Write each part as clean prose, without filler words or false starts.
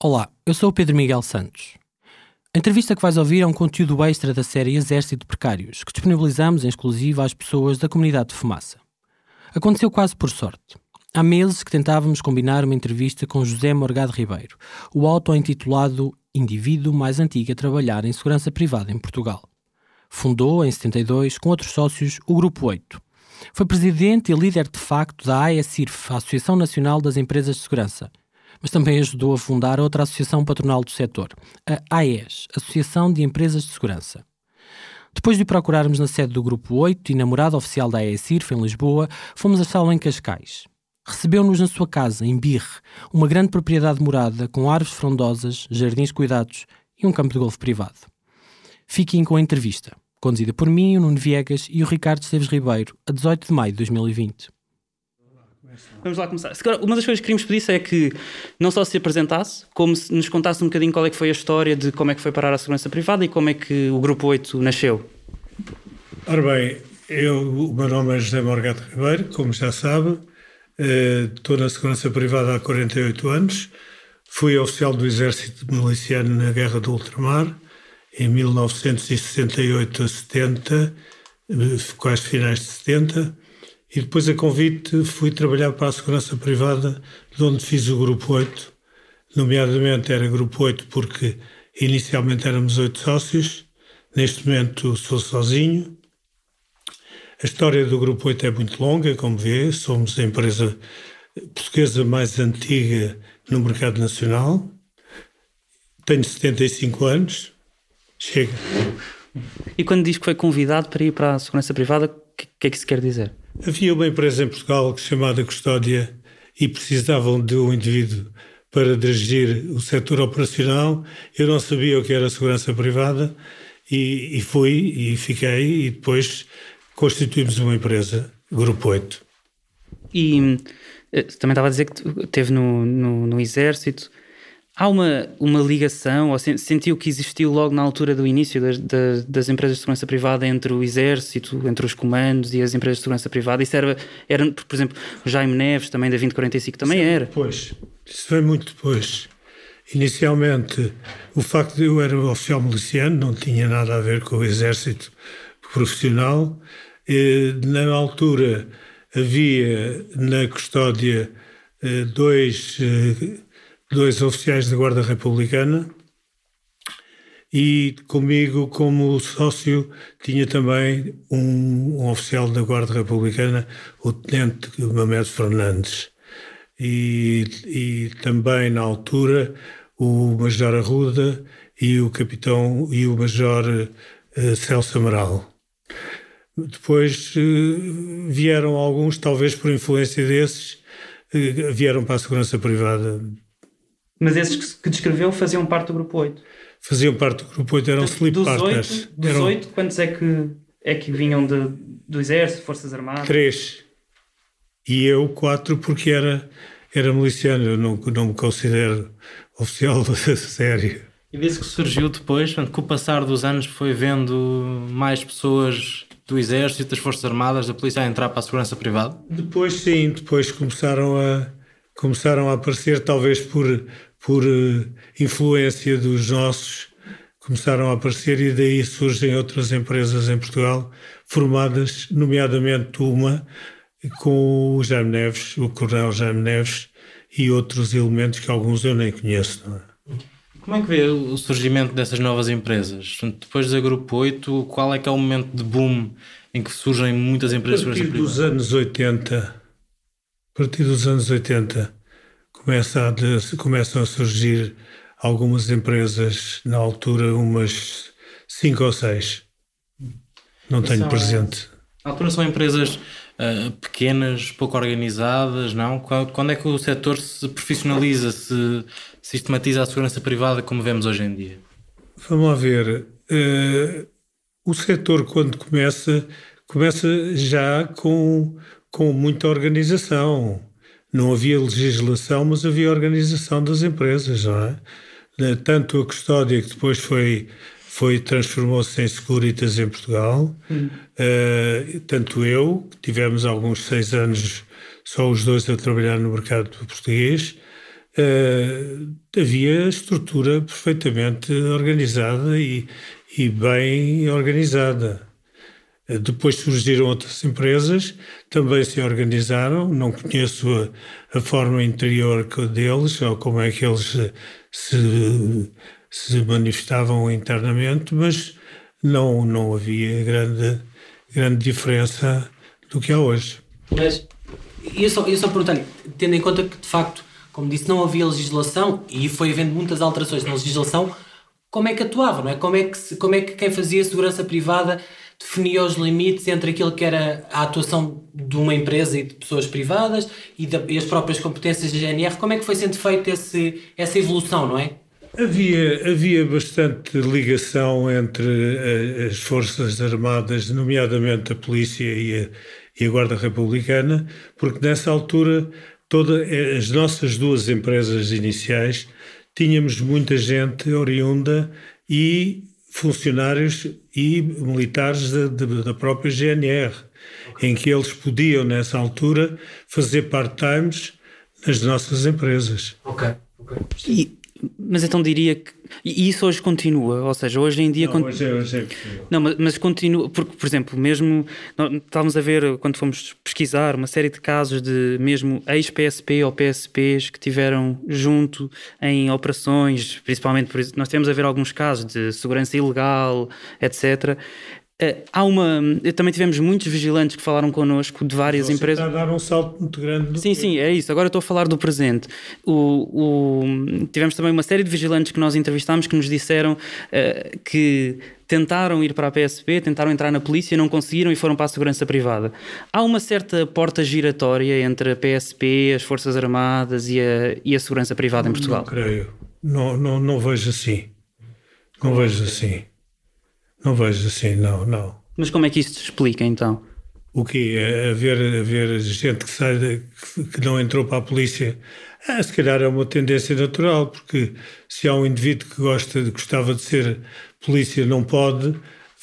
Olá, eu sou o Pedro Miguel Santos. A entrevista que vais ouvir é um conteúdo extra da série Exército de Precários, que disponibilizamos em exclusivo às pessoas da comunidade de Fumaça. Aconteceu quase por sorte. Há meses que tentávamos combinar uma entrevista com José Morgado Ribeiro, o auto-intitulado indivíduo mais antigo a trabalhar em segurança privada em Portugal. Fundou, em 72, com outros sócios, o Grupo 8. Foi presidente e líder de facto da AESIRF, a Associação Nacional das Empresas de Segurança, mas também ajudou a fundar outra associação patronal do setor, a AES, Associação de Empresas de Segurança. Depois de o procurarmos na sede do Grupo 8 e na morada oficial da AESIRF, em Lisboa, fomos achá-lo em Cascais. Recebeu-nos na sua casa, em Birre, uma grande propriedade morada com árvores frondosas, jardins cuidados e um campo de golfe privado. Fiquem com a entrevista, conduzida por mim, o Nuno Viegas e o Ricardo Esteves Ribeiro, a 18 de maio de 2020. Vamos lá começar. Uma das coisas que queríamos pedir é que não só se apresentasse, como se nos contasse um bocadinho qual é que foi a história de como é que foi parar a segurança privada e como é que o Grupo 8 nasceu. Ora bem, o meu nome é José Morgado Ribeiro, como já sabe, estou na segurança privada há 48 anos, fui oficial do Exército Miliciano na Guerra do Ultramar, em 1968 a 70, quase finais de 70, e depois a convite fui trabalhar para a segurança privada, de onde fiz o Grupo 8, nomeadamente era Grupo 8 porque inicialmente éramos 8 sócios, neste momento sou sozinho. A história do Grupo 8 é muito longa, como vê, somos a empresa portuguesa mais antiga no mercado nacional, tenho 75 anos, chega. E quando diz que foi convidado para ir para a segurança privada, o que é que isso quer dizer? Havia uma empresa em Portugal chamada Custódia e precisavam de um indivíduo para dirigir o setor operacional. Eu não sabia o que era segurança privada e fui e fiquei e depois constituímos uma empresa, Grupo 8. E também estava a dizer que esteve no Exército. Há uma ligação, ou sentiu que existiu logo na altura do início das empresas de segurança privada entre o Exército, entre os comandos e as empresas de segurança privada? Isso era por exemplo, o Jaime Neves, também da 2045, também era. Depois, isso foi muito depois. Inicialmente, o facto de eu era oficial miliciano não tinha nada a ver com o Exército profissional. Na altura, havia na Custódia dois oficiais da Guarda Republicana e comigo, como sócio, tinha também um oficial da Guarda Republicana, o Tenente Mamed Fernandes. E também, na altura, o Major Arruda e o Capitão e o Major Celso Amaral. Depois vieram alguns, talvez por influência desses, vieram para a segurança privada. Mas esses que descreveu faziam parte do Grupo 8? Faziam parte do Grupo 8, eram sleep partners. Dos 8, quantos é que vinham do Exército, Forças Armadas? 3. E eu 4 porque era miliciano, eu não me considero oficial sério. E disse que surgiu depois, portanto, com o passar dos anos foi vendo mais pessoas do Exército, das Forças Armadas, da Polícia a entrar para a segurança privada? Depois sim, depois começaram a aparecer, talvez por influência dos nossos, começaram a aparecer e daí surgem outras empresas em Portugal, formadas, nomeadamente uma com o Jaime Neves, o Coronel Jaime Neves e outros elementos que alguns eu nem conheço. Não é? Como é que vê o surgimento dessas novas empresas? Portanto, depois da Grupo 8, qual é que é o momento de boom em que surgem muitas empresas? A partir dos anos 80, começam a surgir algumas empresas, na altura umas 5 ou 6. Não tenho presente. Na altura são empresas pequenas, pouco organizadas, não? Quando é que o setor se profissionaliza, se sistematiza a segurança privada como vemos hoje em dia? Vamos lá ver. O setor, quando começa já com muita organização. Não havia legislação, mas havia organização das empresas, não é? Tanto a Custódia, que depois transformou-se em Securitas em Portugal, tanto eu, que tivemos alguns 6 anos, só os dois a trabalhar no mercado português, havia estrutura perfeitamente organizada e bem organizada. Depois surgiram outras empresas, também se organizaram, não conheço a forma interior deles, ou como é que eles se manifestavam internamente, mas não havia grande diferença do que há hoje. Mas eu só perguntar-lhe, tendo em conta que de facto, como disse, não havia legislação e foi havendo muitas alterações na legislação, como é que atuava, não é? Como é que quem fazia segurança privada definia os limites entre aquilo que era a atuação de uma empresa e de pessoas privadas e as próprias competências da GNR? Como é que foi sendo feita essa evolução, não é? Havia bastante ligação entre as Forças Armadas, nomeadamente a Polícia e a Guarda Republicana, porque nessa altura todas as nossas duas empresas iniciais tínhamos muita gente oriunda e funcionários e militares da própria GNR, em que eles podiam, nessa altura, fazer part-times nas nossas empresas. Ok. Mas então diria que... E isso hoje continua? Ou seja, hoje em dia... Hoje é possível. Não, mas continua... Porque, por exemplo, mesmo... Estávamos a ver, quando fomos pesquisar, uma série de casos de mesmo ex-PSP ou PSPs que tiveram junto em operações, principalmente por isso, nós temos a ver alguns casos de segurança ilegal, etc. Também tivemos muitos vigilantes que falaram connosco de várias empresas. Está a dar um salto muito grande. Sim, é isso. Agora estou a falar do presente. Tivemos também uma série de vigilantes que nós entrevistámos que nos disseram que tentaram ir para a PSP, tentaram entrar na polícia, não conseguiram e foram para a segurança privada. Há uma certa porta giratória entre a PSP, as Forças Armadas e a segurança privada em Portugal? Não creio. Não vejo assim. Não vejo assim. Não vejo assim, não. Mas como é que isto se explica, então? O quê? Haver gente que não entrou para a polícia? Se calhar é uma tendência natural, porque se há um indivíduo que gostava de ser polícia, não pode,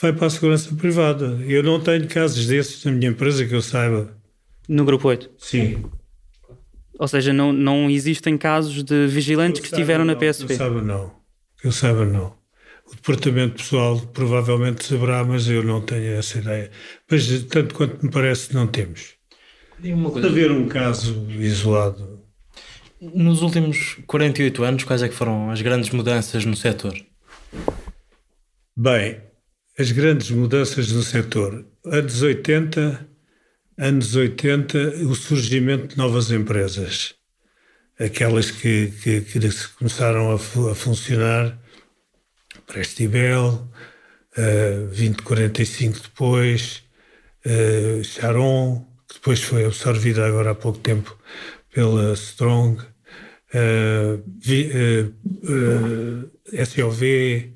vai para a segurança privada. Eu não tenho casos desses na minha empresa que eu saiba. No Grupo 8? Sim. Ou seja, não existem casos de vigilantes que estiveram na PSP? Eu saiba não. O departamento pessoal provavelmente saberá, mas eu não tenho essa ideia. Mas, tanto quanto me parece, não temos. Pode haver um caso isolado. Nos últimos 48 anos, quais é que foram as grandes mudanças no setor? Bem, as grandes mudanças no setor. Anos 80, o surgimento de novas empresas. Aquelas que começaram a funcionar... Prestibel, 2045 depois, Charon, que depois foi absorvida agora há pouco tempo pela Strong, SOV,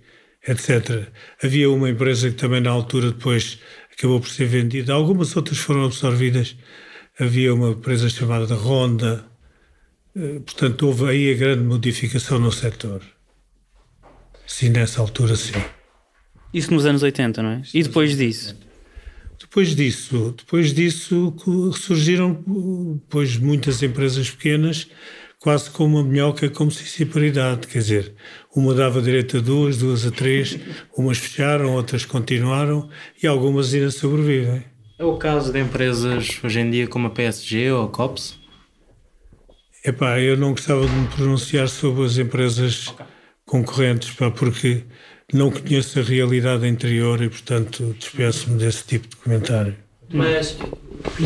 etc. Havia uma empresa que também na altura depois acabou por ser vendida, algumas outras foram absorvidas, havia uma empresa chamada Ronda, portanto houve aí a grande modificação no setor. Sim, nessa altura, sim. Isso nos anos 80, não é? E depois disso? Depois disso surgiram depois muitas empresas pequenas, quase como uma minhoca, como se paridade. Quer dizer, uma dava direito a duas a três, umas fecharam, outras continuaram e algumas ainda sobrevivem. É o caso de empresas hoje em dia como a PSG ou a COPS? Eu não gostava de me pronunciar sobre as empresas concorrentes, porque não conheço a realidade anterior e, portanto, despeço-me desse tipo de comentário. Mas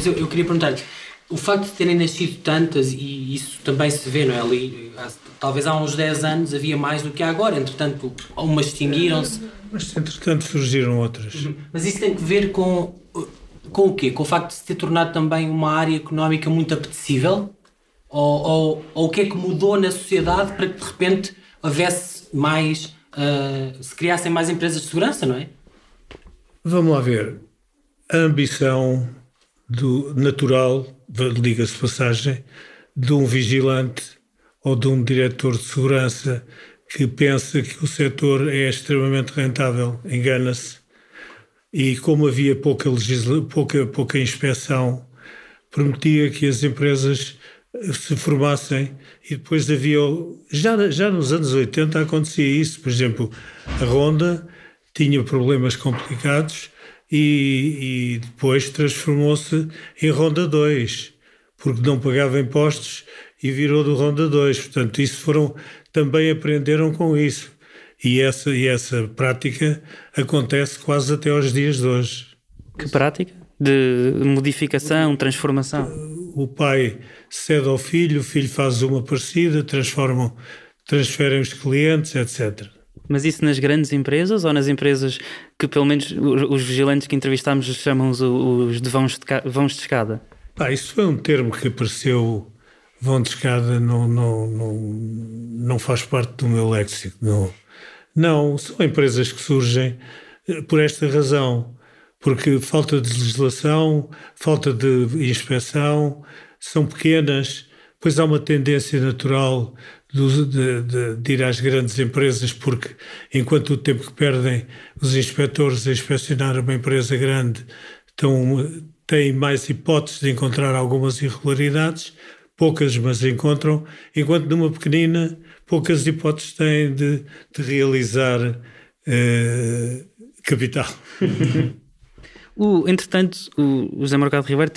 eu queria perguntar-lhe, o facto de terem nascido tantas, e isso também se vê, não é? Ali, talvez há uns 10 anos havia mais do que há agora, entretanto, umas extinguiram-se. Mas, entretanto, surgiram outras. Mas isso tem que ver com o quê? Com o facto de se ter tornado também uma área económica muito apetecível? Ou o que é que mudou na sociedade para que, de repente, houvesse mais, se criassem mais empresas de segurança, não é? Vamos lá ver. A ambição natural, diga-se passagem, de um vigilante ou de um diretor de segurança que pensa que o setor é extremamente rentável, engana-se. E como havia pouca inspeção, permitia que as empresas se formassem, e depois havia, já nos anos 80 acontecia isso, por exemplo, a Ronda tinha problemas complicados e depois transformou-se em Ronda 2, porque não pagava impostos e virou do Ronda 2, portanto também aprenderam com isso, e essa prática acontece quase até aos dias de hoje. Que prática? De modificação, transformação? O pai cede ao filho, o filho faz uma parecida, transferem os clientes, etc. Mas isso nas grandes empresas ou nas empresas que pelo menos os vigilantes que entrevistámos chamam os de vãos de escada? Isso foi um termo que apareceu, vão de escada, não faz parte do meu léxico. Não, são empresas que surgem por esta razão. Porque falta de legislação, falta de inspeção, são pequenas, pois há uma tendência natural de ir às grandes empresas, porque enquanto o tempo que perdem os inspectores a inspecionar uma empresa grande têm mais hipóteses de encontrar algumas irregularidades, poucas, mas encontram, enquanto numa pequenina poucas hipóteses têm de realizar capital. Entretanto, o José Morgado Ribeiro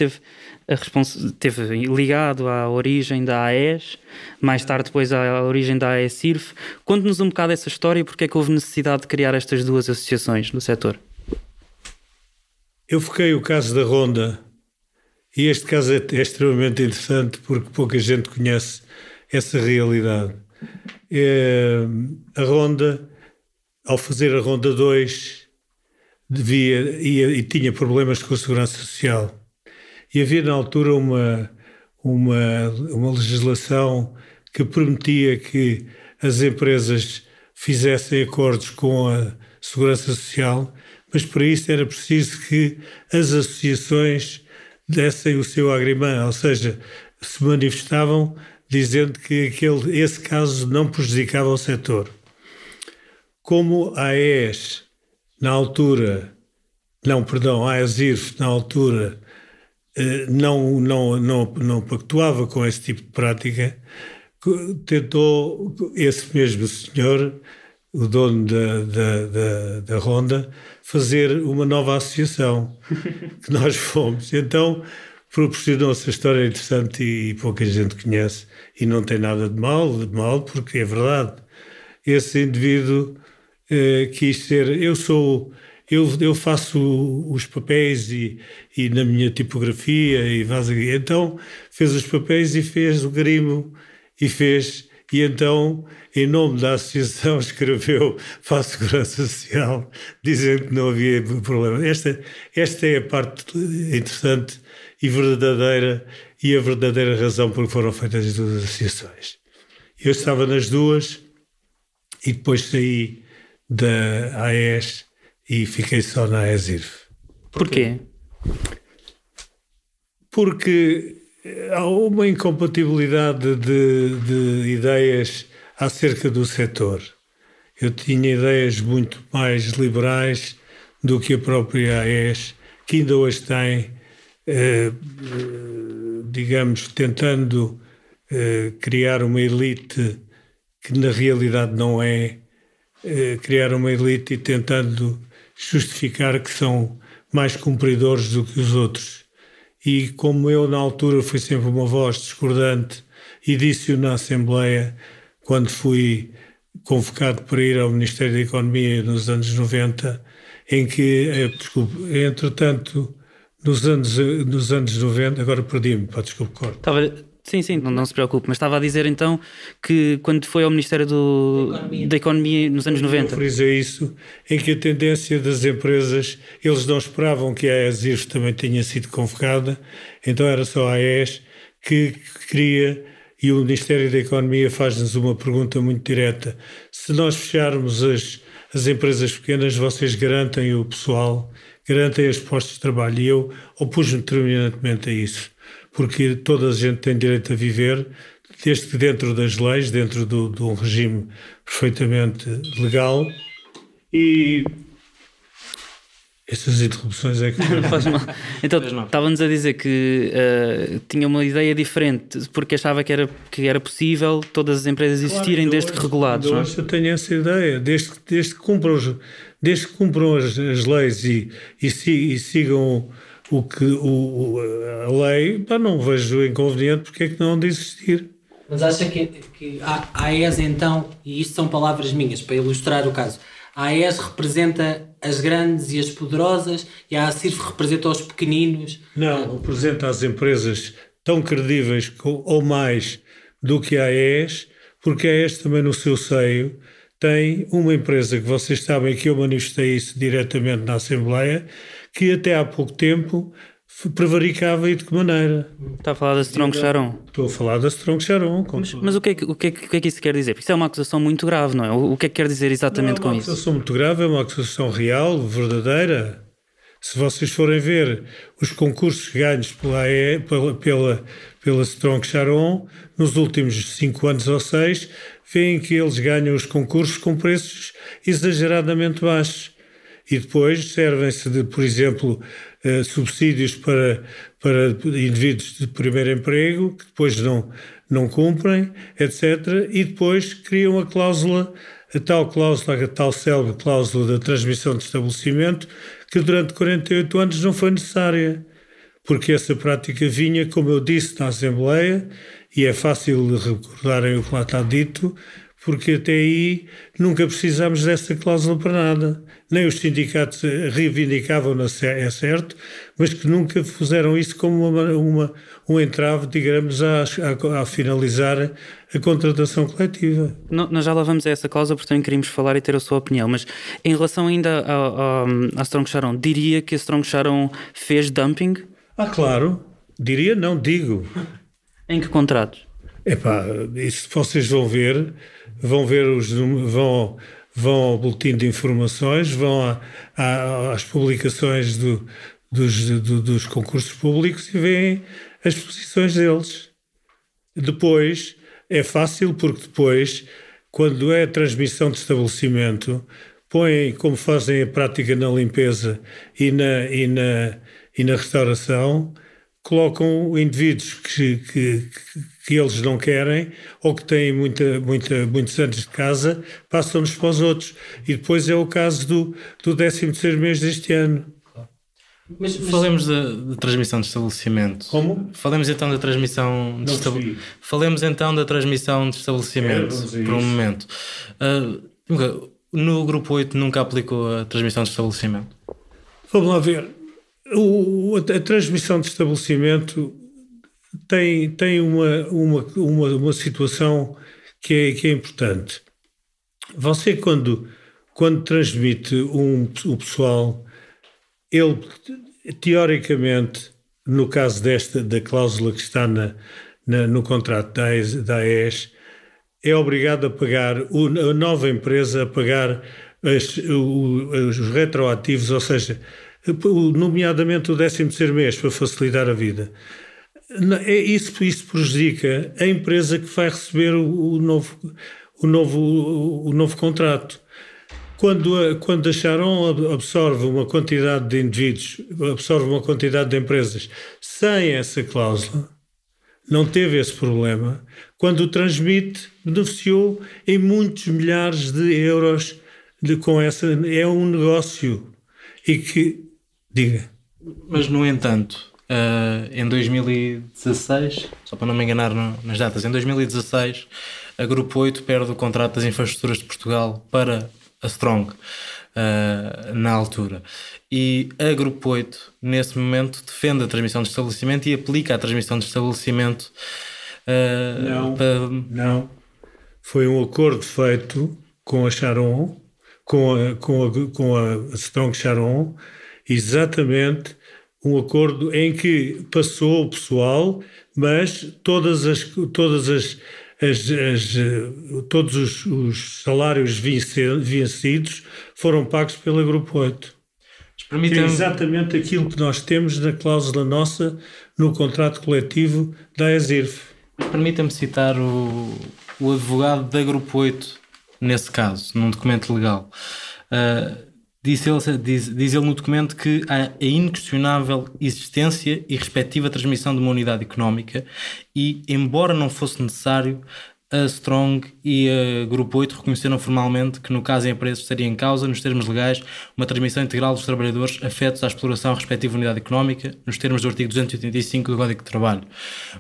teve ligado à origem da AES, mais tarde depois à origem da AESIRF. Conte-nos um bocado essa história e porque é que houve necessidade de criar estas duas associações no setor. Eu foquei o caso da Ronda, e este caso é extremamente interessante porque pouca gente conhece essa realidade. A Ronda, ao fazer a Ronda 2, tinha problemas com a Segurança Social. E havia na altura uma legislação que permitia que as empresas fizessem acordos com a Segurança Social, mas para isso era preciso que as associações dessem o seu agrimã, ou seja, se manifestavam dizendo que esse caso não prejudicava o setor. Como a AES na altura, a AESIRF na altura não pactuava com esse tipo de prática, tentou esse mesmo senhor, o dono da Ronda, fazer uma nova associação, que nós fomos. Então proporcionou-se a história interessante e pouca gente conhece, e não tem nada de mal, porque é verdade. Esse indivíduo quis ser, eu faço os papéis e na minha tipografia então fez os papéis e fez o carimbo e então em nome da associação escreveu para a Segurança Social dizendo que não havia problema. Esta é a parte interessante e verdadeira, e a verdadeira razão por que foram feitas as duas associações. Eu estava nas duas e depois saí da AES e fiquei só na AESIRF. Porquê? Porque há uma incompatibilidade de ideias acerca do setor. Eu tinha ideias muito mais liberais do que a própria AES, que ainda hoje tem, digamos, tentando criar uma elite que na realidade não é, criar uma elite e tentando justificar que são mais cumpridores do que os outros. E como eu na altura fui sempre uma voz discordante e disse-o na Assembleia quando fui convocado para ir ao Ministério da Economia nos anos 90, em que, entretanto, nos anos 90, agora perdi-me, desculpe, corta. Sim, não se preocupe, mas estava a dizer então que quando foi ao Ministério da Economia nos anos 90... Eu frisei isso, em que a tendência das empresas, eles não esperavam que a AESIRF também tinha sido convocada, então era só a AES que queria, e o Ministério da Economia faz-nos uma pergunta muito direta: se nós fecharmos as empresas pequenas, vocês garantem o pessoal, garantem os postos de trabalho? E eu opus-me determinantemente a isso, porque toda a gente tem direito a viver, desde que dentro das leis, dentro de um regime perfeitamente legal. E Essas interrupções é que... Não faz mal. Então, estava-nos a dizer que tinha uma ideia diferente, porque achava que era possível todas as empresas existirem desde que regulados. Não é? Hoje eu tenho essa ideia, desde que cumpram as leis e sigam a lei, pá, não vejo inconveniente porque é que não de existir. Mas acha que a AES então, e isto são palavras minhas para ilustrar o caso, a AES representa as grandes e as poderosas e a ACIRF representa os pequeninos? Não, representa as empresas tão credíveis ou mais do que a AES, porque a AES também no seu seio tem uma empresa que vocês sabem que eu manifestei isso diretamente na Assembleia, que até há pouco tempo prevaricava e de que maneira? Está a falar da Strong Sharon. Estou a falar da Strong Sharon. Mas o que é que isso quer dizer? Porque isso é uma acusação muito grave, não é? O que é que quer dizer exatamente com isso? É uma acusação muito grave, é uma acusação real, verdadeira. Se vocês forem ver os concursos ganhos pela Strong Sharon, nos últimos 5 anos ou 6, veem que eles ganham os concursos com preços exageradamente baixos. E depois servem-se de, por exemplo, subsídios para indivíduos de primeiro emprego, que depois não cumprem, etc. E depois criam a tal célebre cláusula da transmissão de estabelecimento, que durante 48 anos não foi necessária. Porque essa prática vinha, como eu disse na Assembleia, e é fácil recordarem o que lá está dito, porque até aí nunca precisámos dessa cláusula para nada. Nem os sindicatos reivindicavam, é certo, mas que nunca fizeram isso como um entrave, digamos, a finalizar a contratação coletiva. Nós já lá vamos a essa cláusula, portanto queríamos falar e ter a sua opinião, mas em relação ainda à Strong Sharon, diria que a Strong Sharon fez dumping? Claro. Diria, não, digo. Em que contratos? Isso vocês vão ver vão ao boletim de informações, vão às publicações dos concursos públicos e veem as posições deles. Depois, é fácil porque depois, quando é a transmissão de estabelecimento, põem, como fazem a prática na limpeza e na restauração, colocam indivíduos que eles não querem ou que têm muitos anos de casa, passam-nos para os outros. E depois é o caso do 13º mês deste ano. Mas falemos da transmissão de estabelecimento. Como? Falemos então da transmissão de estabelecimento. Falemos então da transmissão de estabelecimento por um momento. No Grupo 8 nunca aplicou a transmissão de estabelecimento? Vamos lá ver. A transmissão de estabelecimento tem uma situação que é importante. Você, quando transmite o pessoal, ele, teoricamente, no caso da cláusula que está no contrato da AES, é obrigado a pagar, a nova empresa a pagar os retroativos, ou seja, nomeadamente o 13º mês, para facilitar a vida. Isso prejudica a empresa que vai receber o novo contrato. Quando a Sharon absorve uma quantidade de indivíduos, absorve uma quantidade de empresas sem essa cláusula, não teve esse problema. Quando o transmite, beneficiou em muitos milhares de euros com essa. É um negócio. E que. Diga. Mas, no entanto, em 2016, só para não me enganar nas datas, em 2016, a Grupo 8 perde o contrato das infraestruturas de Portugal para a Strong, na altura. E a Grupo 8, nesse momento, defende a transmissão de estabelecimento e aplica a transmissão de estabelecimento. Não. Foi um acordo feito com a Sharon, com a Strong Sharon, exatamente um acordo em que passou o pessoal, mas todos os salários vencidos foram pagos pela Grupo 8. É exatamente aquilo que nós temos na cláusula nossa no contrato coletivo da ASIRF. Permita-me citar o advogado da Grupo 8 nesse caso, num documento legal. diz ele no documento que há a inquestionável existência e respectiva transmissão de uma unidade económica e, embora não fosse necessário, a Strong e a Grupo 8 reconheceram formalmente que, no caso em empresa, estaria em causa, nos termos legais, uma transmissão integral dos trabalhadores afetos à exploração da respectiva unidade económica, nos termos do artigo 285 do Código de Trabalho.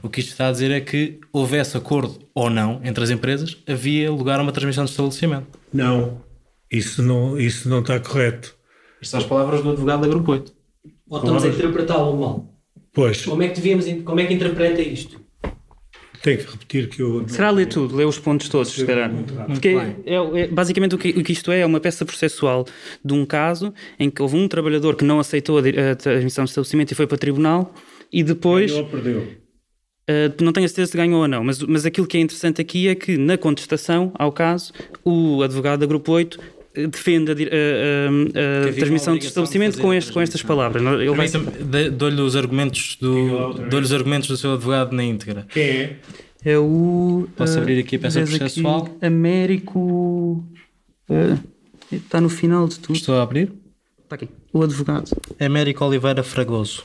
O que isto está a dizer é que, houvesse acordo ou não entre as empresas, havia lugar a uma transmissão de estabelecimento. Não, isso não está correto. Isto são as palavras do advogado da Grupo 8. Ou estamos a interpretá-lo mal? Pois. Como é que interpreta isto? Tem que repetir que eu... Será ler tudo, ler os pontos todos, se calhar. Porque basicamente o que isto é uma peça processual de um caso em que houve um trabalhador que não aceitou a transmissão de estabelecimento e foi para tribunal e depois... Ganhou ou perdeu? Não tenho a certeza se ganhou ou não, mas aquilo que é interessante aqui é que na contestação ao caso, o advogado da Grupo 8 defende a transmissão de estabelecimento com estas palavras. Dou-lhe os argumentos do seu advogado na íntegra. Quem é? É o... Posso abrir aqui a peça processual? Américo... está no final de tudo. Estou a abrir. Está aqui. O advogado. Américo Oliveira Fragoso.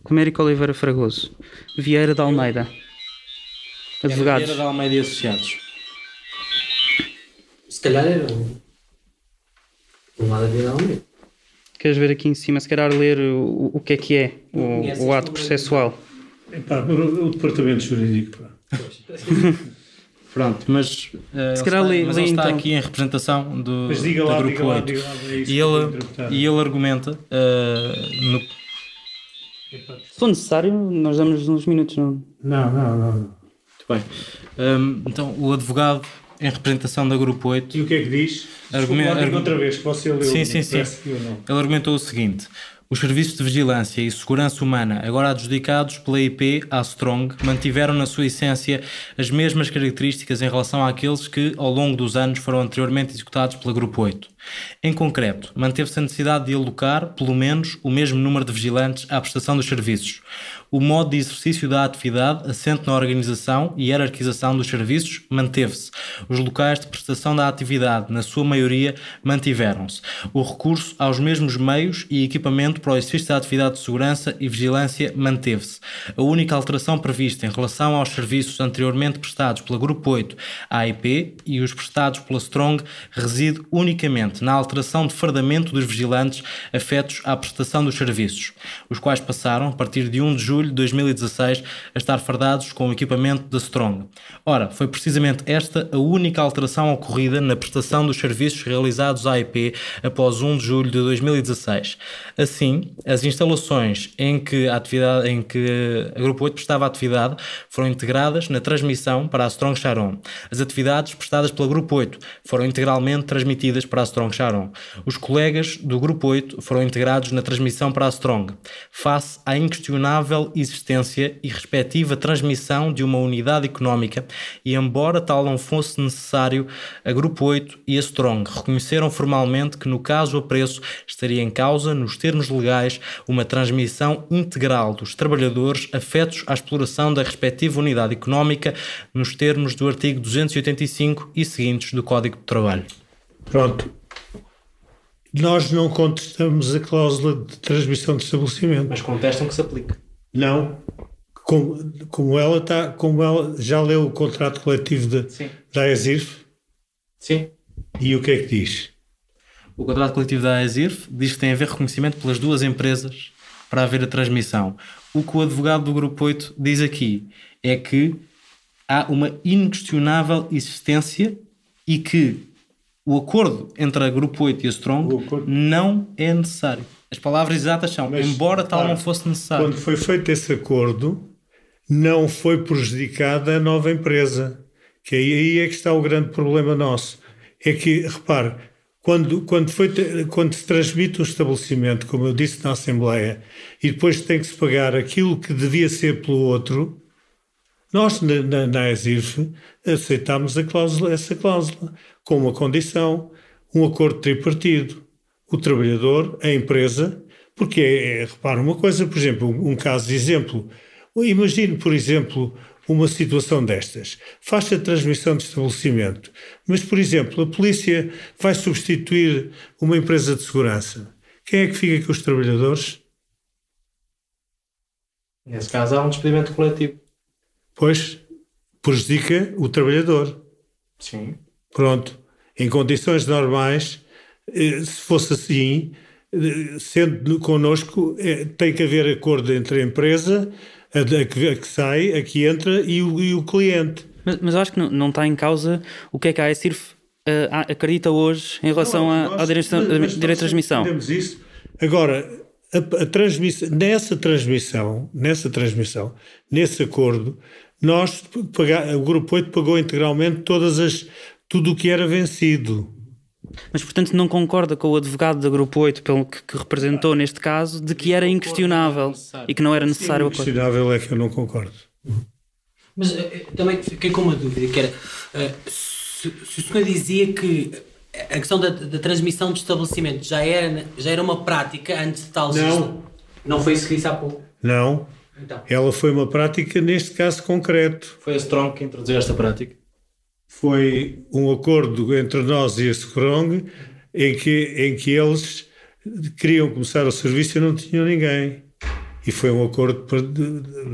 Américo Oliveira Fragoso. Vieira de Almeida. Advogados. Vieira de Almeida e Associados. Se calhar era um lado de Almeida. Queres ver aqui em cima, se calhar ler o que é o ato processual? O departamento jurídico. Pronto, mas ele está então aqui em representação do Grupo 8. E ele argumenta se for necessário, nós damos uns minutos. Não. Muito bem. Então, o advogado em representação da Grupo 8. E o que é que diz? Outra vez, que você leu. Sim. Ele argumentou o seguinte: os serviços de vigilância e segurança humana, agora adjudicados pela IP à Strong, mantiveram na sua essência as mesmas características em relação àqueles que, ao longo dos anos, foram anteriormente executados pela Grupo 8. Em concreto, manteve-se a necessidade de alocar, pelo menos, o mesmo número de vigilantes à prestação dos serviços. O modo de exercício da atividade, assente na organização e hierarquização dos serviços, manteve-se. Os locais de prestação da atividade, na sua maioria, mantiveram-se. O recurso aos mesmos meios e equipamento para o exercício da atividade de segurança e vigilância manteve-se. A única alteração prevista em relação aos serviços anteriormente prestados pela Grupo 8 à IP e os prestados pela Strong reside unicamente na alteração de fardamento dos vigilantes afetos à prestação dos serviços, os quais passaram, a partir de 1 de julho de 2016, a estar fardados com o equipamento da Strong. Ora, foi precisamente esta a única alteração ocorrida na prestação dos serviços realizados à IP após 1 de julho de 2016. Assim, as instalações em que a Grupo 8 prestava atividade foram integradas na transmissão para a Strong Charon. As atividades prestadas pela Grupo 8 foram integralmente transmitidas para a Strong Charon. Os colegas do Grupo 8 foram integrados na transmissão para a Strong. Face à inquestionável existência e respectiva transmissão de uma unidade económica e, embora tal não fosse necessário, a Grupo 8 e a Strong reconheceram formalmente que, no caso a preço, estaria em causa, nos termos legais, uma transmissão integral dos trabalhadores afetos à exploração da respectiva unidade económica, nos termos do artigo 285 e seguintes do Código de Trabalho. Pronto. Nós não contestamos a cláusula de transmissão de estabelecimento. Mas contestam que se aplica. Não. Como ela já leu o contrato coletivo da AESIRF? Sim. E o que é que diz? O contrato coletivo da AESIRF diz que tem a haver reconhecimento pelas duas empresas para haver a transmissão. O que o advogado do Grupo 8 diz aqui é que há uma inquestionável existência e que o acordo entre a Grupo 8 e a Strong não é necessário. As palavras exatas são, embora tal não fosse necessário. Quando foi feito esse acordo, não foi prejudicada a nova empresa. Que aí é que está o grande problema nosso. É que, repare, quando se transmite um estabelecimento, como eu disse na Assembleia, e depois tem que se pagar aquilo que devia ser pelo outro, nós, na AESIRF, aceitámos essa cláusula, com uma condição, um acordo tripartido. O trabalhador, a empresa, porque repara uma coisa, por exemplo, um caso de exemplo. Imagine, por exemplo, uma situação destas. Faz-se a transmissão de estabelecimento. Mas, por exemplo, a polícia vai substituir uma empresa de segurança. Quem é que fica com os trabalhadores? Nesse caso há um despedimento coletivo. Pois, prejudica o trabalhador. Sim. Pronto. Em condições normais, se fosse assim, sendo connosco, tem que haver acordo entre a empresa, a que sai, a que entra e o cliente. Mas eu acho que não está em causa o que é que a AECIRF acredita hoje em relação ao direito de transmissão. Isso. Agora, a transmissão, nesse acordo, o Grupo 8 pagou integralmente tudo o que era vencido. Mas, portanto, não concorda com o advogado da Grupo 8, pelo que representou neste caso, de que era inquestionável e que não era necessário o acordo? Inquestionável é que eu não concordo. Mas também fiquei com uma dúvida, que era se o senhor dizia que a questão da transmissão de estabelecimento já era uma prática antes de tal... Não foi isso que disse há pouco? Não. Então. Ela foi uma prática neste caso concreto. Foi a Strong que introduziu esta prática? Foi um acordo entre nós e a Strong em que eles queriam começar o serviço e não tinham ninguém. E foi um acordo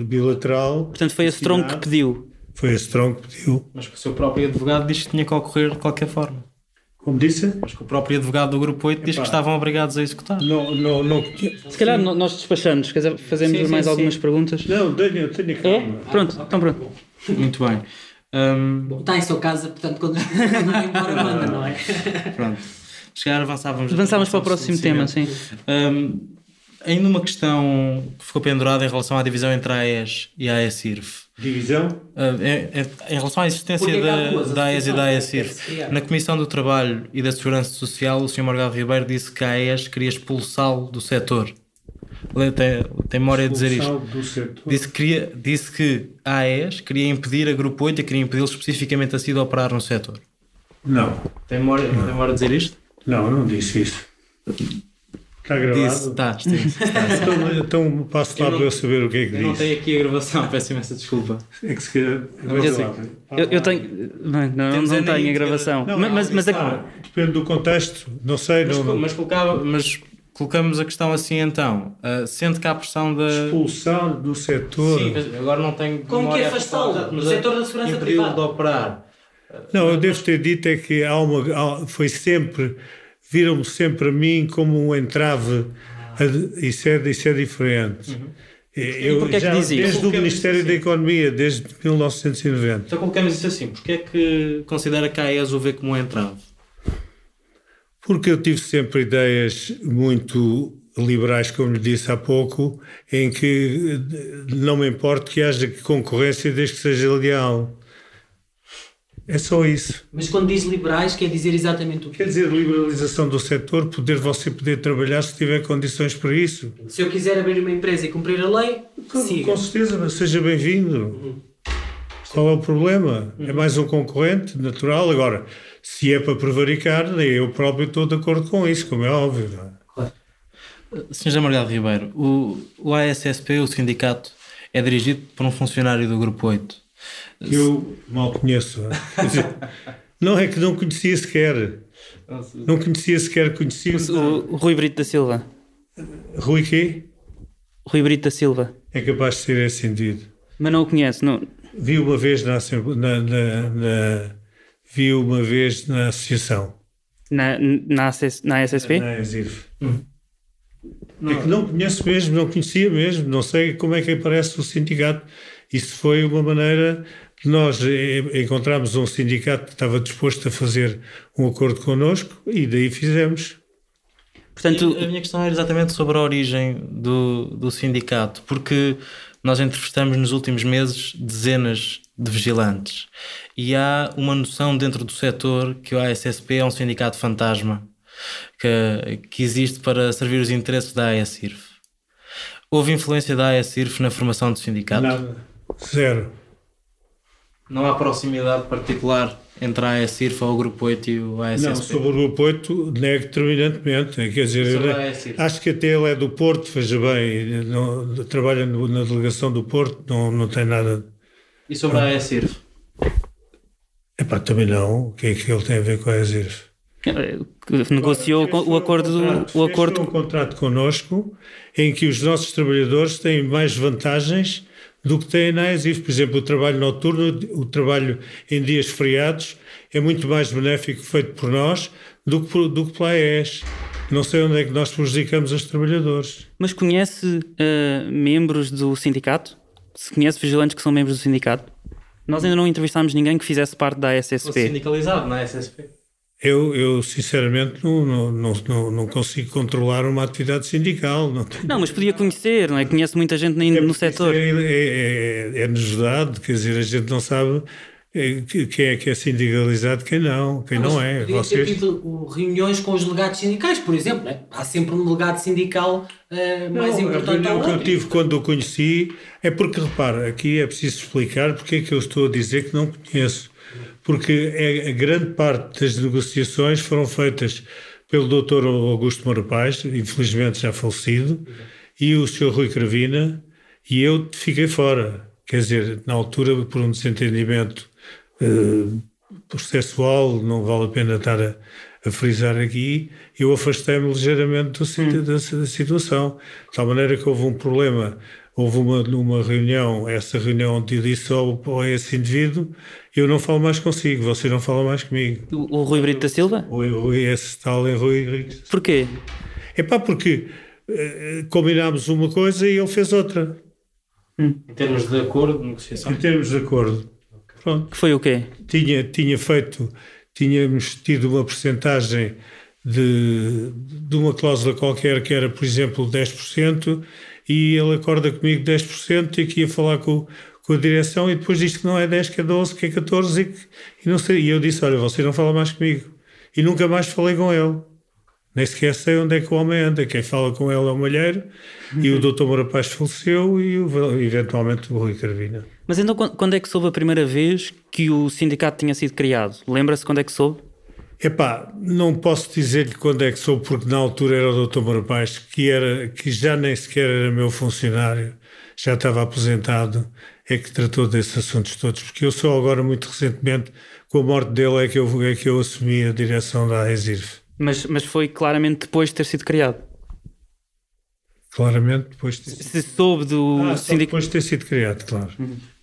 bilateral. Portanto, foi a Strong que pediu. Foi a Strong que pediu. Mas que o seu próprio advogado diz que tinha que ocorrer de qualquer forma. Como disse? Mas que o próprio advogado do Grupo 8 diz que estavam obrigados a executar. Não. Se calhar nós despachamos. Quer dizer, fazemos mais algumas perguntas? Não, tenho calma. Pronto, então pronto. Muito bem. Bom, está em sua casa, portanto, quando vai embora, manda, não é? Pronto. Se calhar avançávamos para o próximo tema, sim. Ainda uma questão que ficou pendurada em relação à divisão entre a AES e a AECIRF. Divisão? Em relação à existência da AES e da AECIRF. Na Comissão do Trabalho e da Segurança Social, o Sr. Morgado Ribeiro disse que a AES queria expulsá-lo do setor. Tem memória de dizer isto. Disse que a AES queria impedir a Grupo 8 e queria impedi-lo especificamente a si de operar no setor. Não. Tem memória de dizer isto? Não disse isso. Está gravado? Está. Então passo lá para eu saber o que é que diz. Eu não tenho aqui a gravação, peço imensa desculpa. É que se calhar... Eu tenho... Não tenho a gravação. Mas depende do contexto. Não sei. Mas colocamos a questão assim então. Sendo que há a pressão da... Expulsão do setor... Sim, mas agora não tenho... Como que é afastá-lo do setor da segurança privada? De operar. Não, eu devo ter dito é que foi sempre... Viram-me sempre a mim como um entrave. Isso é diferente. Uhum. Eu já, desde o Ministério da Economia, desde 1990. Então colocamos isso assim. Porquê é que considera que a AES o vê como um entrave? Porque eu tive sempre ideias muito liberais, como lhe disse há pouco, em que não me importa que haja concorrência desde que seja leal. É só isso. Mas quando diz liberais, quer dizer exatamente o quê? Quer dizer liberalização do setor, você poder trabalhar se tiver condições para isso. Se eu quiser abrir uma empresa e cumprir a lei, siga. Com certeza, mas seja bem-vindo. Qual é o problema? É mais um concorrente natural. Agora, se é para prevaricar, eu próprio estou de acordo com isso, como é óbvio. Claro. Sr. Morgado Ribeiro, o ASSP, o sindicato, é dirigido por um funcionário do Grupo 8. Que eu mal conheço. Não é que não conhecia sequer. Não conhecia sequer. O Rui Brito da Silva. Rui quê? Rui Brito da Silva. É capaz de ser ascendido. Mas não o conhece, não? Vi uma vez vi uma vez na associação. Na SSP? Na AESIRF. É que não conheço mesmo, não conhecia mesmo, não sei como é que aparece o sindicato. Isso foi uma maneira de nós encontrarmos um sindicato que estava disposto a fazer um acordo connosco e daí fizemos. Portanto, a minha questão era exatamente sobre a origem do sindicato, porque nós entrevistamos nos últimos meses dezenas de vigilantes e há uma noção dentro do setor que o ASSP é um sindicato fantasma que existe para servir os interesses da AECIRF. Houve influência da AECIRF na formação do sindicato? Nada. Zero. Não há proximidade particular entre a AECIRF ou o Grupo 8 e o ASSP? Não, sobre o Grupo 8 nego determinantemente. Quer dizer, acho que até ele é do Porto, veja bem, trabalha na delegação do Porto, não tem nada E sobre a AECIRF? Também não. O que é que ele tem a ver com a ESIRF? Negociou o acordo. Um contrato connosco em que os nossos trabalhadores têm mais vantagens do que têm na ESIRF. Por exemplo, o trabalho noturno, o trabalho em dias feriados é muito mais benéfico feito por nós do que pela AES. Não sei onde é que nós prejudicamos os trabalhadores. Mas conhece membros do sindicato? Se conhece vigilantes que são membros do sindicato? Nós ainda não entrevistámos ninguém que fizesse parte da SSP. Sindicalizado na SSP? Eu sinceramente não consigo controlar uma atividade sindical. Não, mas podia conhecer, não é? Conhece muita gente no setor. É novidade, quer dizer, a gente não sabe quem é que é sindicalizado, quem não é. Podia ter tido reuniões com os delegados sindicais, por exemplo, né? Há sempre um delegado sindical mais importante. A reunião que eu tive quando o conheci é porque, repara, aqui é preciso explicar porque é que eu estou a dizer que não conheço. Porque a grande parte das negociações foram feitas pelo Dr. Augusto Moura Paz, infelizmente já falecido, e o Sr. Rui Cravina, e eu fiquei fora. Quer dizer, na altura, por um desentendimento processual, não vale a pena estar a frisar aqui, eu afastei-me ligeiramente da situação. De tal maneira que houve um problema, houve uma reunião, essa reunião onde eu disse a esse indivíduo, eu não falo mais consigo, você não fala mais comigo. O Rui Brito da Silva? Esse tal é Rui Brito. Porquê? Porque combinámos uma coisa e ele fez outra. Em termos de acordo, de negociação? Em termos de acordo. Pronto. Que foi o quê? Tínhamos tido uma percentagem de uma cláusula qualquer que era, por exemplo, 10%, e ele acorda comigo 10% e que ia falar com a direção e depois diz que não é 10, que é 12, que é 14 e não sei. E eu disse, olha, você não fala mais comigo. E nunca mais falei com ele. Nem sequer sei onde é que o homem anda. Quem fala com ele é o Malheiro, e o Dr. Moura Paz faleceu e eventualmente o Rui Carvina. Mas então quando é que soube a primeira vez que o sindicato tinha sido criado? Lembra-se quando é que soube? Não posso dizer-lhe quando é que soube, porque na altura era o Dr. Moura Paz, que já nem sequer era meu funcionário, já estava aposentado, é que tratou desses assuntos todos, porque eu só agora, muito recentemente, com a morte dele, é que eu assumi a direção da AESIRF. Mas foi claramente depois de ter sido criado? Claramente depois de ter sido... Se soube do sindicato... depois de ter sido criado, claro.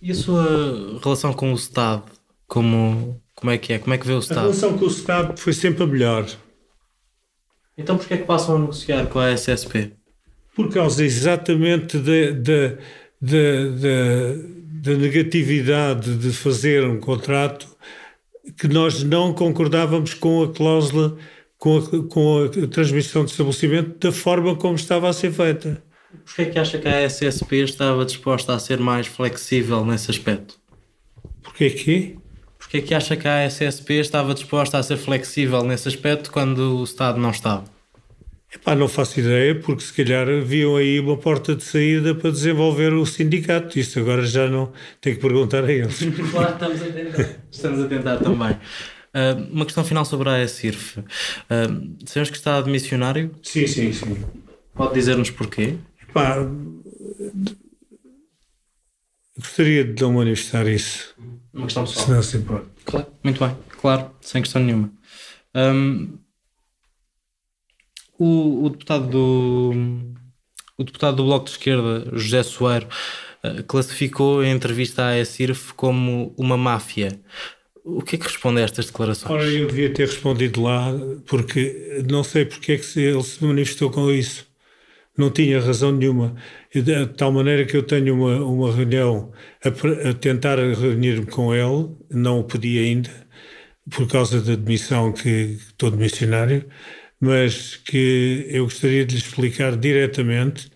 E a sua relação com o Estado? Como é que é? Como é que vê o Estado? A relação com o Estado foi sempre a melhor. Então porquê é que passam a negociar com a SSP? Por causa exatamente da negatividade de fazer um contrato que nós não concordávamos com a cláusula, com a transmissão de estabelecimento da forma como estava a ser feita. Porquê é que acha que a SSP estava disposta a ser mais flexível nesse aspecto? Porquê que? Porquê é que acha que a SSP estava disposta a ser flexível nesse aspecto quando o Estado não estava? Não faço ideia, porque se calhar viam aí uma porta de saída para desenvolver o sindicato. Isso agora já não tenho que perguntar a eles. Claro, estamos a tentar. Estamos a tentar também. Uma questão final sobre a AECIRF. Sabemos que está de missionário? Sim. Pode dizer-nos porquê? Gostaria de não manifestar isso. Uma questão pessoal. Se não se importa. Claro. Muito bem, claro, sem questão nenhuma. O deputado do Bloco de Esquerda, José Soeiro, classificou a entrevista à AECIRF como uma máfia. O que é que responde a estas declarações? Ora, eu devia ter respondido lá, porque não sei porque é que ele se manifestou com isso. Não tinha razão nenhuma. De tal maneira que eu tenho uma reunião a tentar reunir-me com ele, não o pedi ainda, por causa da demissão que estou de missionário, mas que eu gostaria de lhe explicar diretamente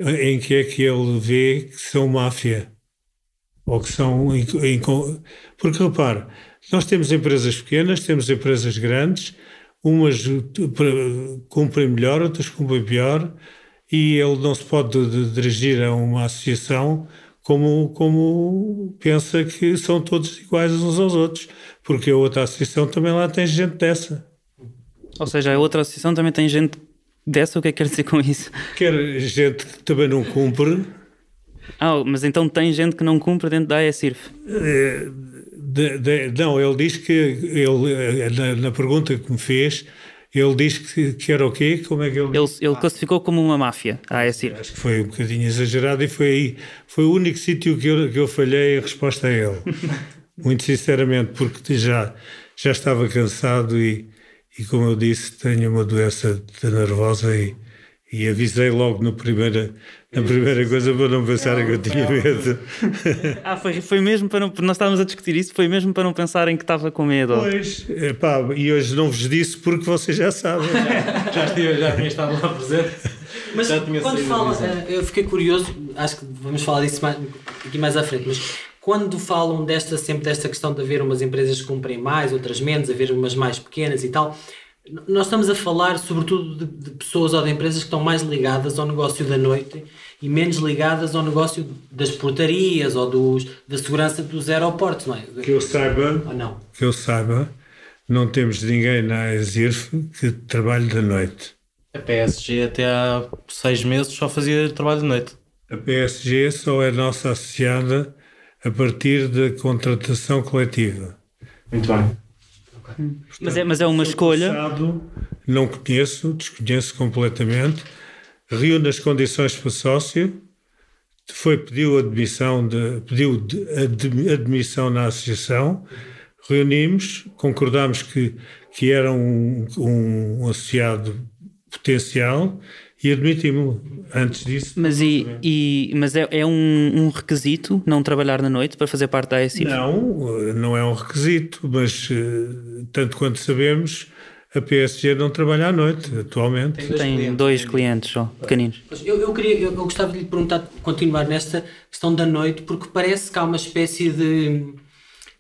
em que é que ele vê que são máfia. Ou que são... Porque, repare, nós temos empresas pequenas, temos empresas grandes, umas cumprem melhor, outras cumprem pior, e ele não se pode dirigir a uma associação como pensa que são todos iguais uns aos outros, porque a outra associação também lá tem gente dessa. Ou seja, a outra associação também tem gente dessa? O que é que quer dizer com isso? Quer gente que também não cumpre Mas então tem gente que não cumpre dentro da AECIRF? Não, ele diz que, na pergunta que me fez, ele diz que era o quê? Como é que ele disse? Ele classificou como uma máfia, a AECIRF. Acho que foi um bocadinho exagerado e foi o único sítio que eu falhei a resposta a ele. Muito sinceramente, porque já estava cansado e como eu disse, tenho uma doença nervosa e avisei logo na primeira coisa para não pensarem que eu tinha medo. Foi mesmo para não... Nós estávamos a discutir isso, foi mesmo para não pensarem que estava com medo. Pois, e hoje não vos disse porque vocês já sabem. já tinha estado lá presente. Mas quando fala, eu fiquei curioso, acho que vamos falar disso aqui mais à frente, mas quando falam sempre desta questão de haver umas empresas que cumprem mais, outras menos, haver umas mais pequenas e tal, nós estamos a falar sobretudo de pessoas ou de empresas que estão mais ligadas ao negócio da noite e menos ligadas ao negócio das portarias ou da segurança dos aeroportos, não é? Que eu saiba, não? Que eu saiba, não temos ninguém na AECIRF que trabalhe da noite. A PSG até há 6 meses só fazia trabalho de noite. A PSG só é nossa associada a partir da contratação coletiva. Muito bem. Portanto, mas é uma escolha. Passado, não desconheço completamente. Reúne as condições para sócio, pediu admissão na associação, reunimos, concordámos que era um associado potencial e admitimos-lo. Antes disso... Mas é um requisito não trabalhar na noite para fazer parte da AECIRF? Não é um requisito, mas tanto quanto sabemos, a PSG não trabalha à noite atualmente. Tem dois clientes só, pequeninos. Eu gostava de lhe perguntar, continuar nesta questão da noite, porque parece que há uma espécie de...